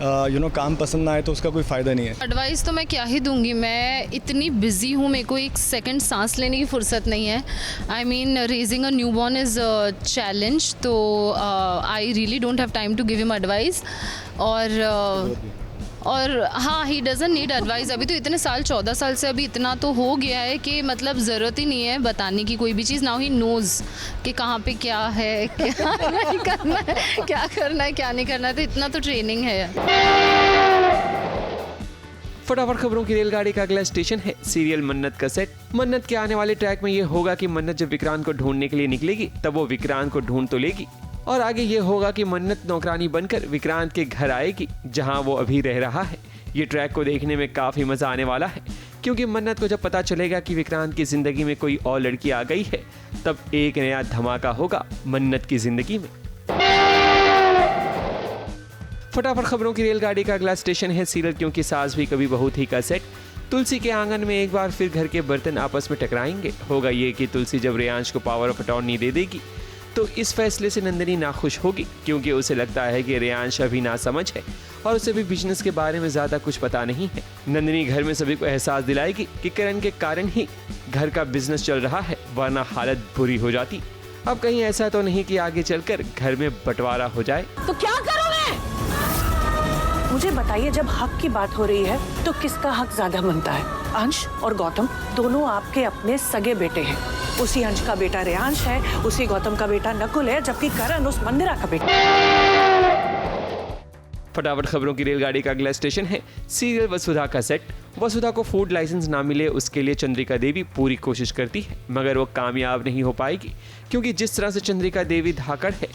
काम पसंद ना आए तो उसका कोई फ़ायदा नहीं है। एडवाइस तो मैं क्या ही दूंगी, मैं इतनी बिजी हूँ, मेरे को एक सेकंड सांस लेने की फुर्सत नहीं है। I mean raising a newborn is a challenge, तो I really don't have time to give him advice. और हाँ, ही डजंट नीड एडवाइस। अभी तो इतने साल 14 साल से अभी इतना तो हो गया है कि मतलब ज़रूरत ही नहीं है बताने की कोई भी चीज़। नाउ ही नोज़ कि कहाँ पे क्या है, क्या नहीं करना है, क्या करना है क्या नहीं करना है, तो इतना तो ट्रेनिंग है। फटाफट खबरों की रेलगाड़ी का अगला स्टेशन है सीरियल मन्नत का सेट। मन्नत के आने वाले ट्रैक में ये होगा कि मन्नत जब विक्रांत को ढूंढने के लिए निकलेगी तब वो विक्रांत को ढूंढ तो लेगी, और आगे ये होगा कि मन्नत नौकरानी बनकर विक्रांत के घर आएगी जहां वो अभी रह रहा है। ये ट्रैक को देखने में काफी मजा आने वाला है, क्योंकि मन्नत को जब पता चलेगा कि विक्रांत की जिंदगी में कोई और लड़की आ गई है तब एक नया धमाका होगा मन्नत की जिंदगी में। फटाफट खबरों की रेलगाड़ी का अगला स्टेशन है सीरियल क्योंकि सास भी कभी बहू थी का सेट। तुलसी के आंगन में एक बार फिर घर के बर्तन आपस में टकराएंगे। होगा ये कि तुलसी जब रेयांश को पावर ऑफ अटॉर्नी दे देगी तो इस फैसले से नंदिनी नाखुश होगी, क्योंकि उसे लगता है कि रेयांश अभी नासमझ है और उसे भी बिजनेस के बारे में ज्यादा कुछ पता नहीं है। नंदिनी घर में सभी को एहसास दिलाएगी कि करण के कारण ही घर का बिजनेस चल रहा है, वरना हालत बुरी हो जाती। अब कहीं ऐसा तो नहीं कि आगे चलकर घर में बंटवारा हो जाए। तो क्या करोगे? मुझे बताइए, जब हक की बात हो रही है तो किसका हक ज्यादा बनता है? अंश और गौतम दोनों आपके अपने सगे बेटे हैं। उसी अंश का बेटा रेयांश है, उसी गौतम का बेटा नकुल है, जबकि करण उस मंदिरा का बेटा। फटाफट खबरों की रेलगाड़ी का अगला स्टेशन है सीरियल वसुधा का सेट। वसुधा को फूड लाइसेंस ना मिले उसके लिए चंद्रिका देवी पूरी कोशिश करती है, मगर वो कामयाब नहीं हो पाएगी, क्योंकि जिस तरह से चंद्रिका देवी धाकड़ है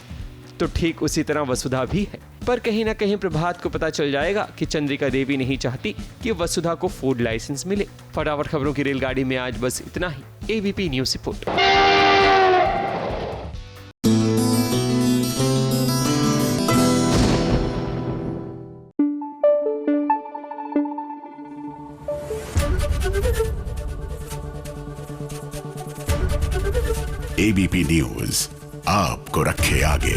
तो ठीक उसी तरह वसुधा भी है। पर कहीं ना कहीं प्रभात को पता चल जाएगा कि चंद्रिका देवी नहीं चाहती कि वसुधा को फूड लाइसेंस मिले। फटाफट खबरों की रेलगाड़ी में आज बस इतना ही। ABP news report. ABP news आपको रखे आगे।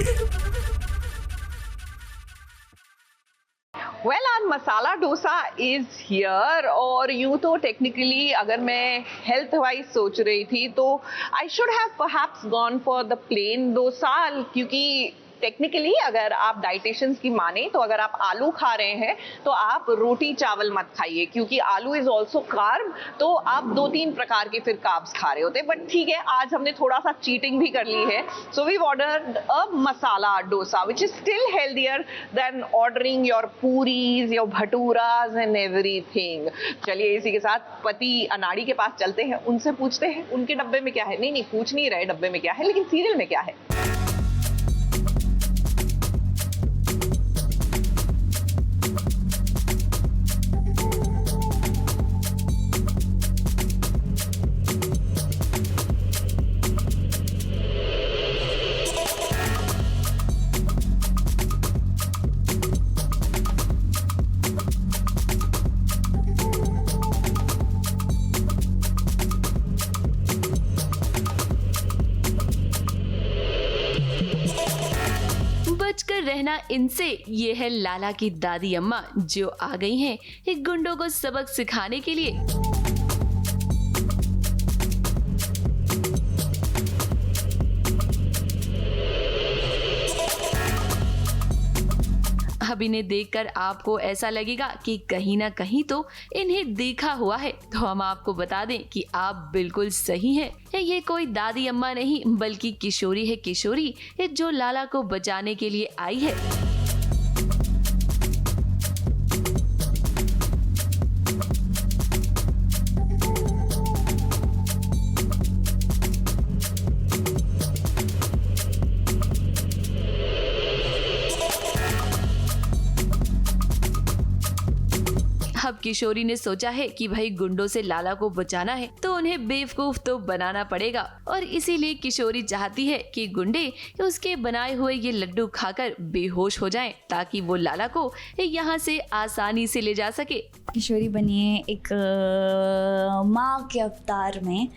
वेल, आज मसाला डोसा इज हियर, और यूं तो टेक्निकली अगर मैं हेल्थ वाइज सोच रही थी तो I should have perhaps gone for the plain dosa, क्योंकि टेक्निकली अगर आप डाइटिशियंस की माने तो अगर आप आलू खा रहे हैं तो आप रोटी चावल मत खाइए, क्योंकि आलू इज ऑल्सो कार्ब, तो आप 2-3 प्रकार के फिर कार्ब्स खा रहे होते हैं। बट ठीक है, आज हमने थोड़ा सा चीटिंग भी कर ली है, so we ordered a masala dosa which is still healthier than ordering your puris, your bhaturas and everything. चलिए इसी के साथ पति अनाड़ी के पास चलते हैं, उनसे पूछते हैं उनके डब्बे में क्या है। नहीं, पूछ नहीं रहे डब्बे में क्या है, लेकिन सीरियल में क्या है। रहना इनसे, ये है लाला की दादी अम्मा जो आ गई हैं एक गुंडों को सबक सिखाने के लिए। अब इन्हें देखकर आपको ऐसा लगेगा कि कहीं ना कहीं तो इन्हें देखा हुआ है, तो हम आपको बता दें कि आप बिल्कुल सही हैं। ये कोई दादी अम्मा नहीं बल्कि किशोरी है, किशोरी जो लाला को बचाने के लिए आई है। अब किशोरी ने सोचा है कि भाई गुंडों से लाला को बचाना है तो उन्हें बेवकूफ तो बनाना पड़ेगा, और इसीलिए किशोरी चाहती है कि गुंडे उसके बनाए हुए ये लड्डू खाकर बेहोश हो जाएं, ताकि वो लाला को यहाँ से आसानी से ले जा सके। किशोरी बनी है एक माँ के अवतार में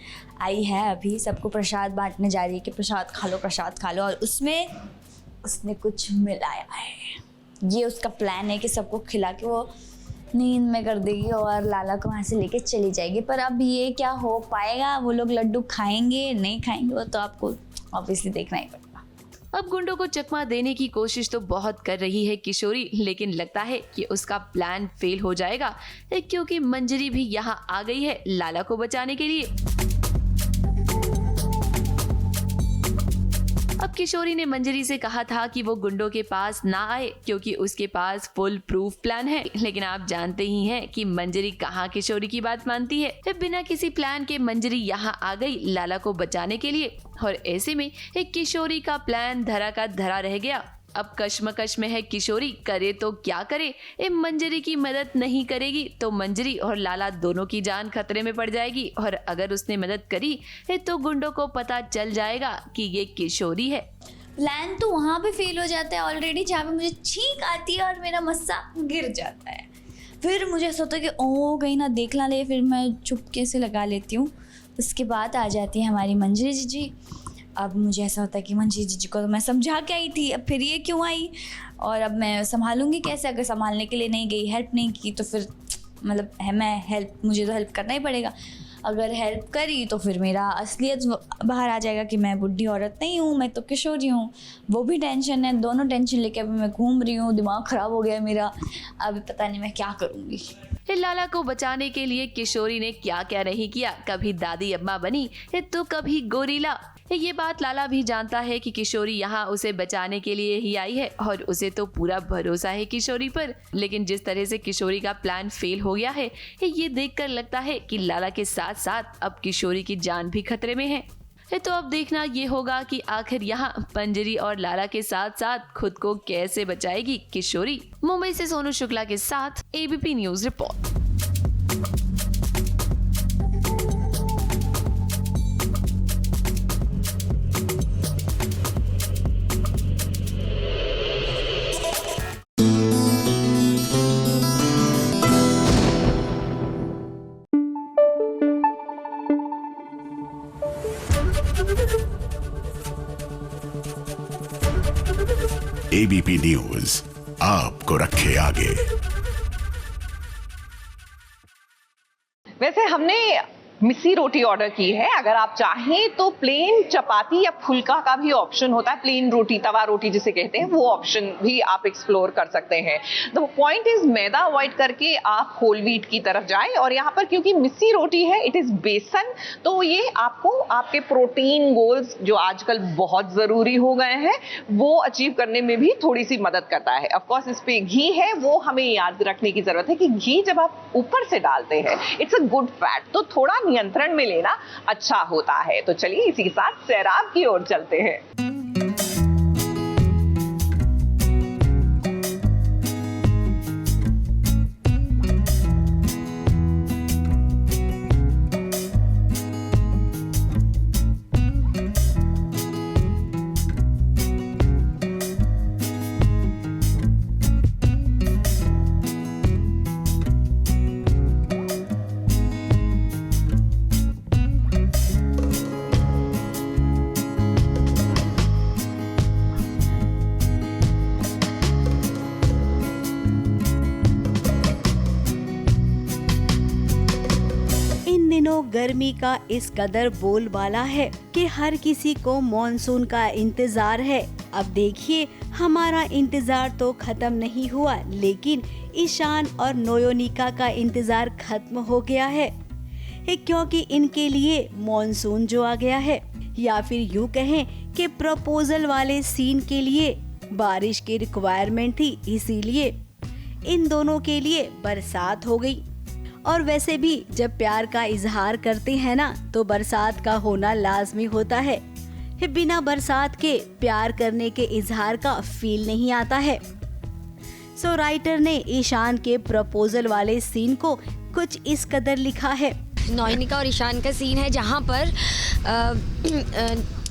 आई है, अभी सबको प्रसाद बांटने जा रही है कि प्रसाद खा लो, और उसमें उसने कुछ मिलाया है। ये उसका प्लान है कि सबको खिला के वो नींद में कर देगी और लाला को वहाँ से लेके चली जाएगी। पर अब ये क्या हो पाएगा, वो लोग लड्डू खाएंगे नहीं खाएंगे, वो तो आपको ऑब्वियसली देखना ही पड़ेगा। अब गुंडों को चकमा देने की कोशिश तो बहुत कर रही है किशोरी, लेकिन लगता है कि उसका प्लान फेल हो जाएगा, क्योंकि मंजरी भी यहाँ आ गई है लाला को बचाने के लिए। अब किशोरी ने मंजरी से कहा था कि वो गुंडों के पास ना आए क्योंकि उसके पास फुल प्रूफ प्लान है, लेकिन आप जानते ही हैं कि मंजरी कहाँ किशोरी की बात मानती है। फिर बिना किसी प्लान के मंजरी यहाँ आ गई लाला को बचाने के लिए, और ऐसे में एक किशोरी का प्लान धरा का धरा रह गया। अब कश्मकश में है किशोरी, करे तो क्या करे। ये मंजरी की मदद नहीं करेगी तो मंजरी और लाला दोनों की जान खतरे में पड़ जाएगी, और अगर उसने मदद करी तो गुंडों को पता चल जाएगा कि ये किशोरी है। प्लान तो वहाँ पे फेल हो जाता है ऑलरेडी, जहाँ पे मुझे छींक आती है और मेरा मस्सा गिर जाता है। फिर मुझे ऐसा होता है कि ओ कहीं ना देख ला ले, फिर मैं चुपके से लगा लेती हूँ। उसके बाद आ जाती है हमारी मंजरी जीजी। अब मुझे ऐसा होता है कि मंजरी जीजी को तो मैं समझा के आई थी, अब फिर ये क्यों आई, और अब मैं संभालूंगी कैसे। अगर संभालने के लिए नहीं गई, हेल्प नहीं की, तो फिर मतलब है मुझे तो हेल्प करना ही पड़ेगा। अगर हेल्प करी तो फिर मेरा असलियत बाहर आ जाएगा कि मैं बुढ़ी औरत नहीं हूँ, मैं तो किशोरी हूँ। वो भी टेंशन है, दोनों टेंशन लेके अभी मैं घूम रही हूँ, दिमाग ख़राब हो गया मेरा। अभी पता नहीं मैं क्या करूँगी। लाला को बचाने के लिए किशोरी ने क्या क्या नहीं किया। कभी दादी अम्मा बनी तो कभी गोरीला। ये बात लाला भी जानता है कि किशोरी यहाँ उसे बचाने के लिए ही आई है, और उसे तो पूरा भरोसा है किशोरी पर। लेकिन जिस तरह से किशोरी का प्लान फेल हो गया है, ये देखकर लगता है कि लाला के साथ साथ अब किशोरी की जान भी खतरे में है। तो अब देखना ये होगा कि आखिर यहाँ मंजरी और लाला के साथ साथ खुद को कैसे बचाएगी किशोरी। मुंबई से सोनू शुक्ला के साथ ABP news report. ABP news आपको रखे आगे। वैसे हमने मिस्सी रोटी ऑर्डर की है। अगर आप चाहें तो प्लेन चपाती या फुल्का का भी ऑप्शन होता है, प्लेन रोटी, तवा रोटी जिसे कहते हैं, वो ऑप्शन भी आप एक्सप्लोर कर सकते हैं। The point is maida avoid करके आप होल व्हीट की तरफ जाएं। और यहाँ पर क्योंकि मिस्सी रोटी है, इट इज बेसन, तो ये आपको आपके प्रोटीन गोल्स जो आजकल बहुत जरूरी हो गए हैं वो अचीव करने में भी थोड़ी सी मदद करता है। ऑफकोर्स इस पे घी है, वो हमें याद रखने की जरूरत है कि घी जब आप ऊपर से डालते हैं इट्स अ गुड फैट, तो थोड़ा नियंत्रण में लेना अच्छा होता है। तो चलिए इसी के साथ सैराब की ओर चलते हैं। गर्मी का इस कदर बोलबाला है कि हर किसी को मॉनसून का इंतजार है। अब देखिए, हमारा इंतजार तो खत्म नहीं हुआ, लेकिन ईशान और नोयोनिका का इंतजार खत्म हो गया है, क्योंकि इनके लिए मॉनसून जो आ गया है, या फिर यूँ कहें कि प्रपोजल वाले सीन के लिए बारिश की रिक्वायरमेंट थी, इसीलिए इन दोनों के लिए बरसात हो गई। और वैसे भी जब प्यार का इजहार करते हैं ना, तो बरसात का होना लाजमी होता है। बिना बरसात के प्यार करने के इजहार का फील नहीं आता है। सो राइटर ने ईशान के प्रपोजल वाले सीन को कुछ इस कदर लिखा है। नोयोनिका और ईशान का सीन है जहाँ पर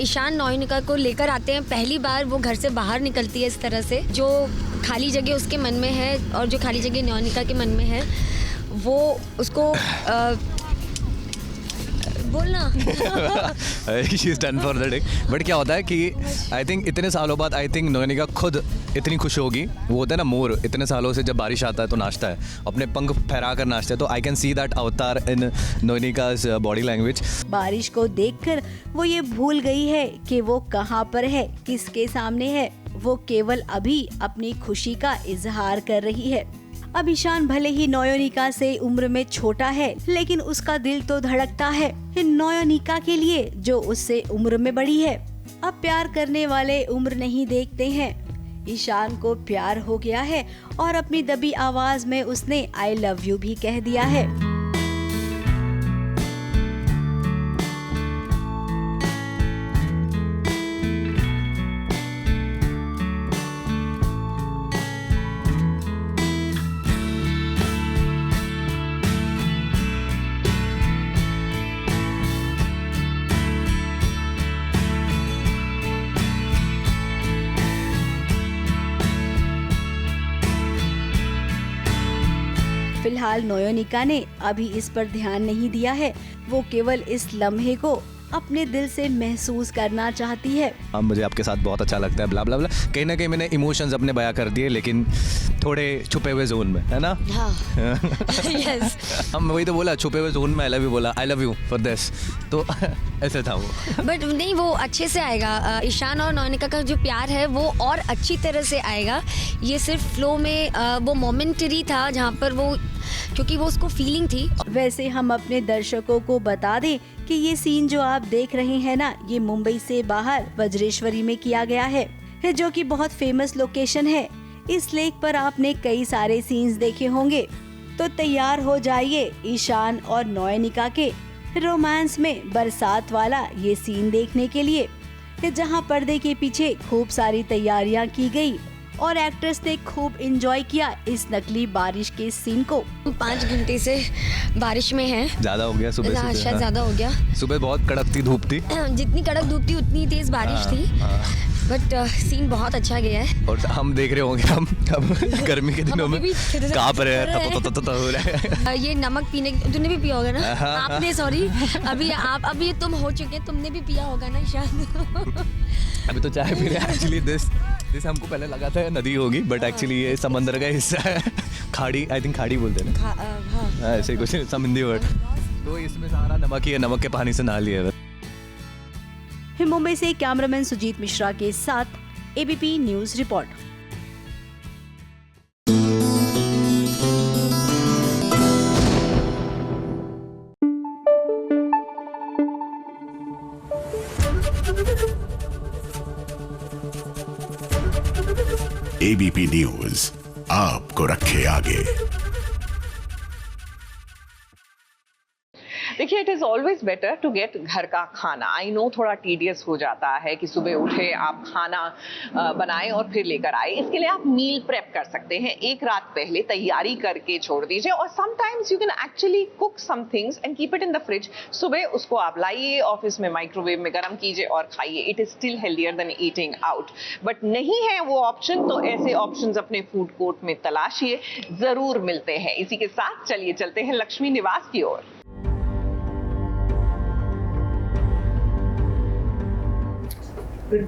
ईशान नोयोनिका को लेकर आते हैं। पहली बार वो घर से बाहर निकलती है इस तरह से, जो खाली जगह उसके मन में है और जो खाली जगह नोयोनिका के मन में है वो उसको बोलना She's done for the day. But क्या होता है कि आई थिंक इतने सालों बाद आई थिंक नोयोनिका खुद इतनी खुश होगी। वो होता है ना मोर, इतने सालों से जब बारिश आता है तो नाचता है, अपने पंख फहरा कर नाचता है। तो आई कैन सी दैट अवतार इन नोयोनिका's बॉडी लैंग्वेज। बारिश को देखकर वो ये भूल गई है कि वो कहाँ पर है, किसके सामने है। वो केवल अभी अपनी खुशी का इजहार कर रही है। अब ईशान भले ही नोयोनिका से उम्र में छोटा है, लेकिन उसका दिल तो धड़कता है नोयोनिका के लिए जो उससे उम्र में बड़ी है। अब प्यार करने वाले उम्र नहीं देखते हैं। ईशान को प्यार हो गया है और अपनी दबी आवाज में उसने आई लव यू भी कह दिया है। फिलहाल नयोनिका ने अभी इस पर ध्यान नहीं दिया है। वो केवल इस लम्हे को अपने दिल से महसूस करना चाहती है। अब मुझे आपके साथ बहुत अच्छा लगता है, ब्ला ब्ला ब्ला। कहीं ना कहीं मैंने इमोशंस अपने बयां कर दिए, लेकिन थोड़े छुपे हुए जोन में, है ना? हाँ। यस। हम वही तो बोला, छुपे हुए जोन में आई लव यू बोला, I love you for this, तो ऐसे था वो। बट नहीं, वो अच्छे से आएगा। ईशान और नयोनिका का जो प्यार है वो और अच्छी तरह से आएगा। ये सिर्फ फ्लो में वो मोमेंटरी था जहाँ पर वो, क्योंकि वो उसको फीलिंग थी। वैसे हम अपने दर्शकों को बता दें कि ये सीन जो आप देख रहे हैं ना, ये मुंबई से बाहर वज्रेश्वरी में किया गया है, जो कि बहुत फेमस लोकेशन है। इस लेक पर आपने कई सारे सीन्स देखे होंगे, तो तैयार हो जाइए ईशान और नयोनिका के रोमांस में बरसात वाला ये सीन देखने के लिए, जहां पर्दे के पीछे खूब सारी तैयारियां की गई और एक्ट्रेस ने खूब एंजॉय किया इस नकली बारिश के सीन को। 5 घंटे से बारिश में है। ज्यादा हो गया सुबह से, शायद ज्यादा हो गया। सुबह बहुत कड़क थी धूप थी, जितनी कड़क धूप थी उतनी तेज बारिश थी। बट सीन बहुत अच्छा गया है। और हम देख रहे होंगे हम अब गर्मी के दिनों में कांप रहे हैं। ये नमक पीने, तूने भी पिया होगा ना? आपने, सॉरी, अभी तुम हो चुके हैं, तुमने भी पिया होगा ना शायद। अभी तो चाय पी रहे हैं। एक्चुअली दिस हमको पहले लगा था नदी होगी, बट एक्चुअली ये समंदर का हिस्सा है। खाड़ी, आई थिंक खाड़ी बोलते हैं ना, ऐसे कुछ सम हिंदी वर्ड। तो इसमें सारा नमक ही है, नमक के पानी से नहा लिया। मुंबई से कैमरामैन सुजीत मिश्रा के साथ ABP news report. ABP news आपको रखे आगे। देखिए, it is always better to get घर का खाना। आई नो थोड़ा टीडियस हो जाता है कि सुबह उठे आप खाना बनाएं और फिर लेकर आए। इसके लिए आप मील प्रेप कर सकते हैं, एक रात पहले तैयारी करके छोड़ दीजिए। और sometimes you can actually cook some things and keep it in the fridge. सुबह उसको आप लाइए, ऑफिस में माइक्रोवेव में गर्म कीजिए और खाइए। It is still healthier then eating out. But नहीं है वो ऑप्शन, तो ऐसे ऑप्शंस अपने फूड कोर्ट में तलाशिए, जरूर मिलते हैं। इसी के साथ चलिए चलते हैं लक्ष्मी निवास की ओर।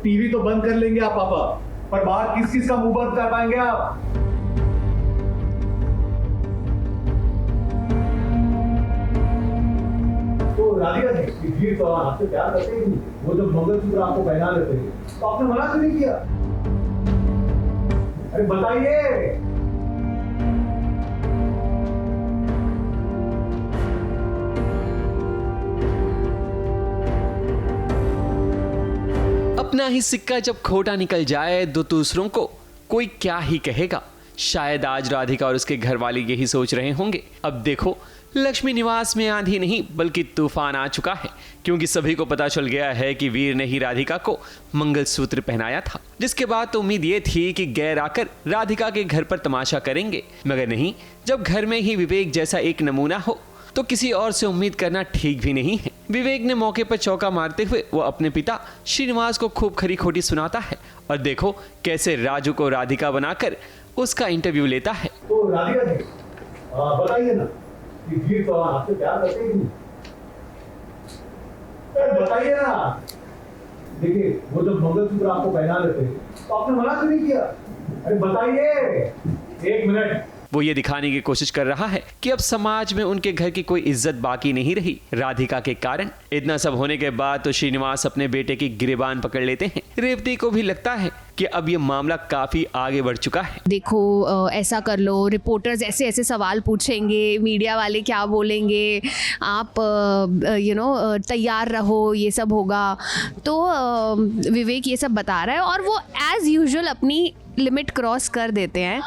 टीवी तो बंद कर लेंगे आप पापा, पर बाहर किस किस का मुंह बंद कर पाएंगे आप? तो राधिका जी, फिर तो आपसे प्यार करते ही, वो जब मंगलसूत्र आपको पहना लेते हैं तो आपने मना क्यों नहीं किया? अरे बताइए। अपना ही सिक्का जब खोटा निकल जाए तो दूसरों को कोई क्या ही कहेगा। शायद आज राधिका और उसके घर वाले यही सोच रहे होंगे। अब देखो, लक्ष्मी निवास में आंधी नहीं बल्कि तूफान आ चुका है, क्योंकि सभी को पता चल गया है कि वीर ने ही राधिका को मंगलसूत्र पहनाया था। जिसके बाद तो उम्मीद ये थी कि गैर आकर राधिका के घर पर तमाशा करेंगे, मगर नहीं। जब घर में ही विवेक जैसा एक नमूना हो तो किसी और से उम्मीद करना ठीक भी नहीं है। विवेक ने मौके पर चौका मारते हुए वो अपने पिता श्रीनिवास को खूब खरी खोटी सुनाता है, और देखो कैसे राजू को राधिका बनाकर उसका इंटरव्यू लेता है। तो राधिका जी, बताइए ना कि वीर तो आपसे प्यार करते ही नहीं? बताइए ना। देखिए, वो जब मंगलसूत्र आपको पहना लेते तो आपने मना क्यों नहीं किया? अरे बताइए। 1 मिनट। वो ये दिखाने की कोशिश कर रहा है कि अब समाज में उनके घर की कोई इज्जत बाकी नहीं रही राधिका के कारण। इतना सब होने के बाद तो श्रीनिवास अपने बेटे की गिरेबान पकड़ लेते हैं। रेवती को भी लगता है कि अब ये मामला काफी आगे बढ़ चुका है। देखो ऐसा कर लो, रिपोर्टर्स ऐसे ऐसे सवाल पूछेंगे, मीडिया वाले क्या बोलेंगे, आप तैयार रहो, ये सब होगा। तो विवेक ये सब बता रहा है और वो एज़ यूजुअल अपनी लिमिट क्रॉस कर देते हैं।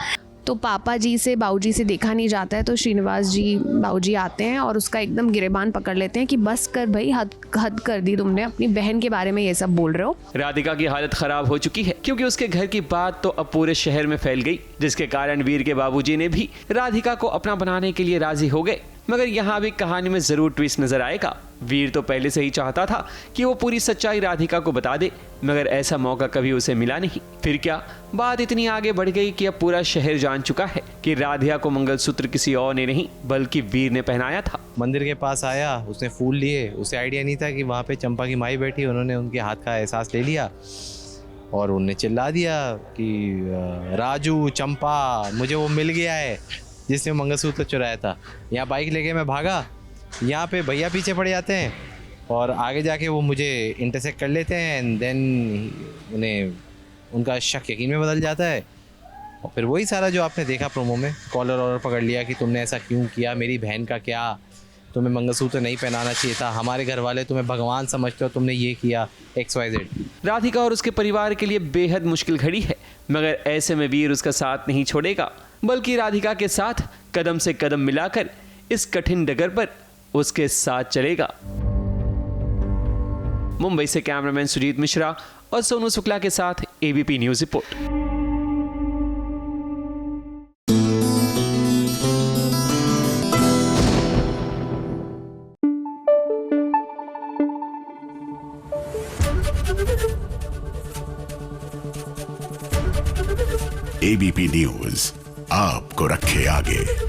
तो पापा जी से बाऊजी से देखा नहीं जाता है, तो श्रीनिवास जी बाऊजी आते हैं और उसका एकदम गिरेबान पकड़ लेते हैं कि बस कर भाई, हद कर दी तुमने, अपनी बहन के बारे में ये सब बोल रहे हो। राधिका की हालत खराब हो चुकी है क्योंकि उसके घर की बात तो अब पूरे शहर में फैल गई, जिसके कारण वीर के बाबूजी ने भी राधिका को अपना बनाने के लिए राजी हो गए। मगर यहाँ भी कहानी में जरूर ट्विस्ट नजर आएगा। वीर तो पहले से ही चाहता था कि वो पूरी सच्चाई राधिका को बता दे, मगर ऐसा मौका कभी उसे मिला नहीं। फिर क्या बात इतनी आगे बढ़ गई कि अब पूरा शहर जान चुका है कि राधिका को मंगलसूत्र किसी और ने नहीं बल्कि वीर ने पहनाया था। मंदिर के पास आया, उसने फूल लिए, उसे आइडिया नहीं था कि वहाँ पे चंपा की माई बैठी। उन्होंने उनके हाथ का एहसास ले लिया और उन्हें चिल्ला दिया कि राजू, चंपा, मुझे वो मिल गया है जिसने मंगलसूत्र चुराया था। यहाँ बाइक लेके मैं भागा, यहाँ पे भैया पीछे पड़ जाते हैं और आगे जाके वो मुझे इंटरसेक्ट कर लेते हैं एंड देन उन्हें उनका शक यकीन में बदल जाता है। और फिर वही सारा जो आपने देखा प्रोमो में, कॉलर ऑर्डर पकड़ लिया कि तुमने ऐसा क्यों किया, मेरी बहन का क्या, तुम्हें मंगलसूत्र नहीं पहनाना चाहिए था, हमारे घर वाले तुम्हें भगवान समझते हो, तुमने ये किया, XYZ। राधिका और उसके परिवार के लिए बेहद मुश्किल घड़ी है, मगर ऐसे में वीर उसका साथ नहीं छोड़ेगा, बल्कि राधिका के साथ कदम से कदम मिलाकर इस कठिन डगर पर उसके साथ चलेगा। मुंबई से कैमरामैन सुजीत मिश्रा और सोनू शुक्ला के साथ ABP news report. ABP news आपको रखे आगे।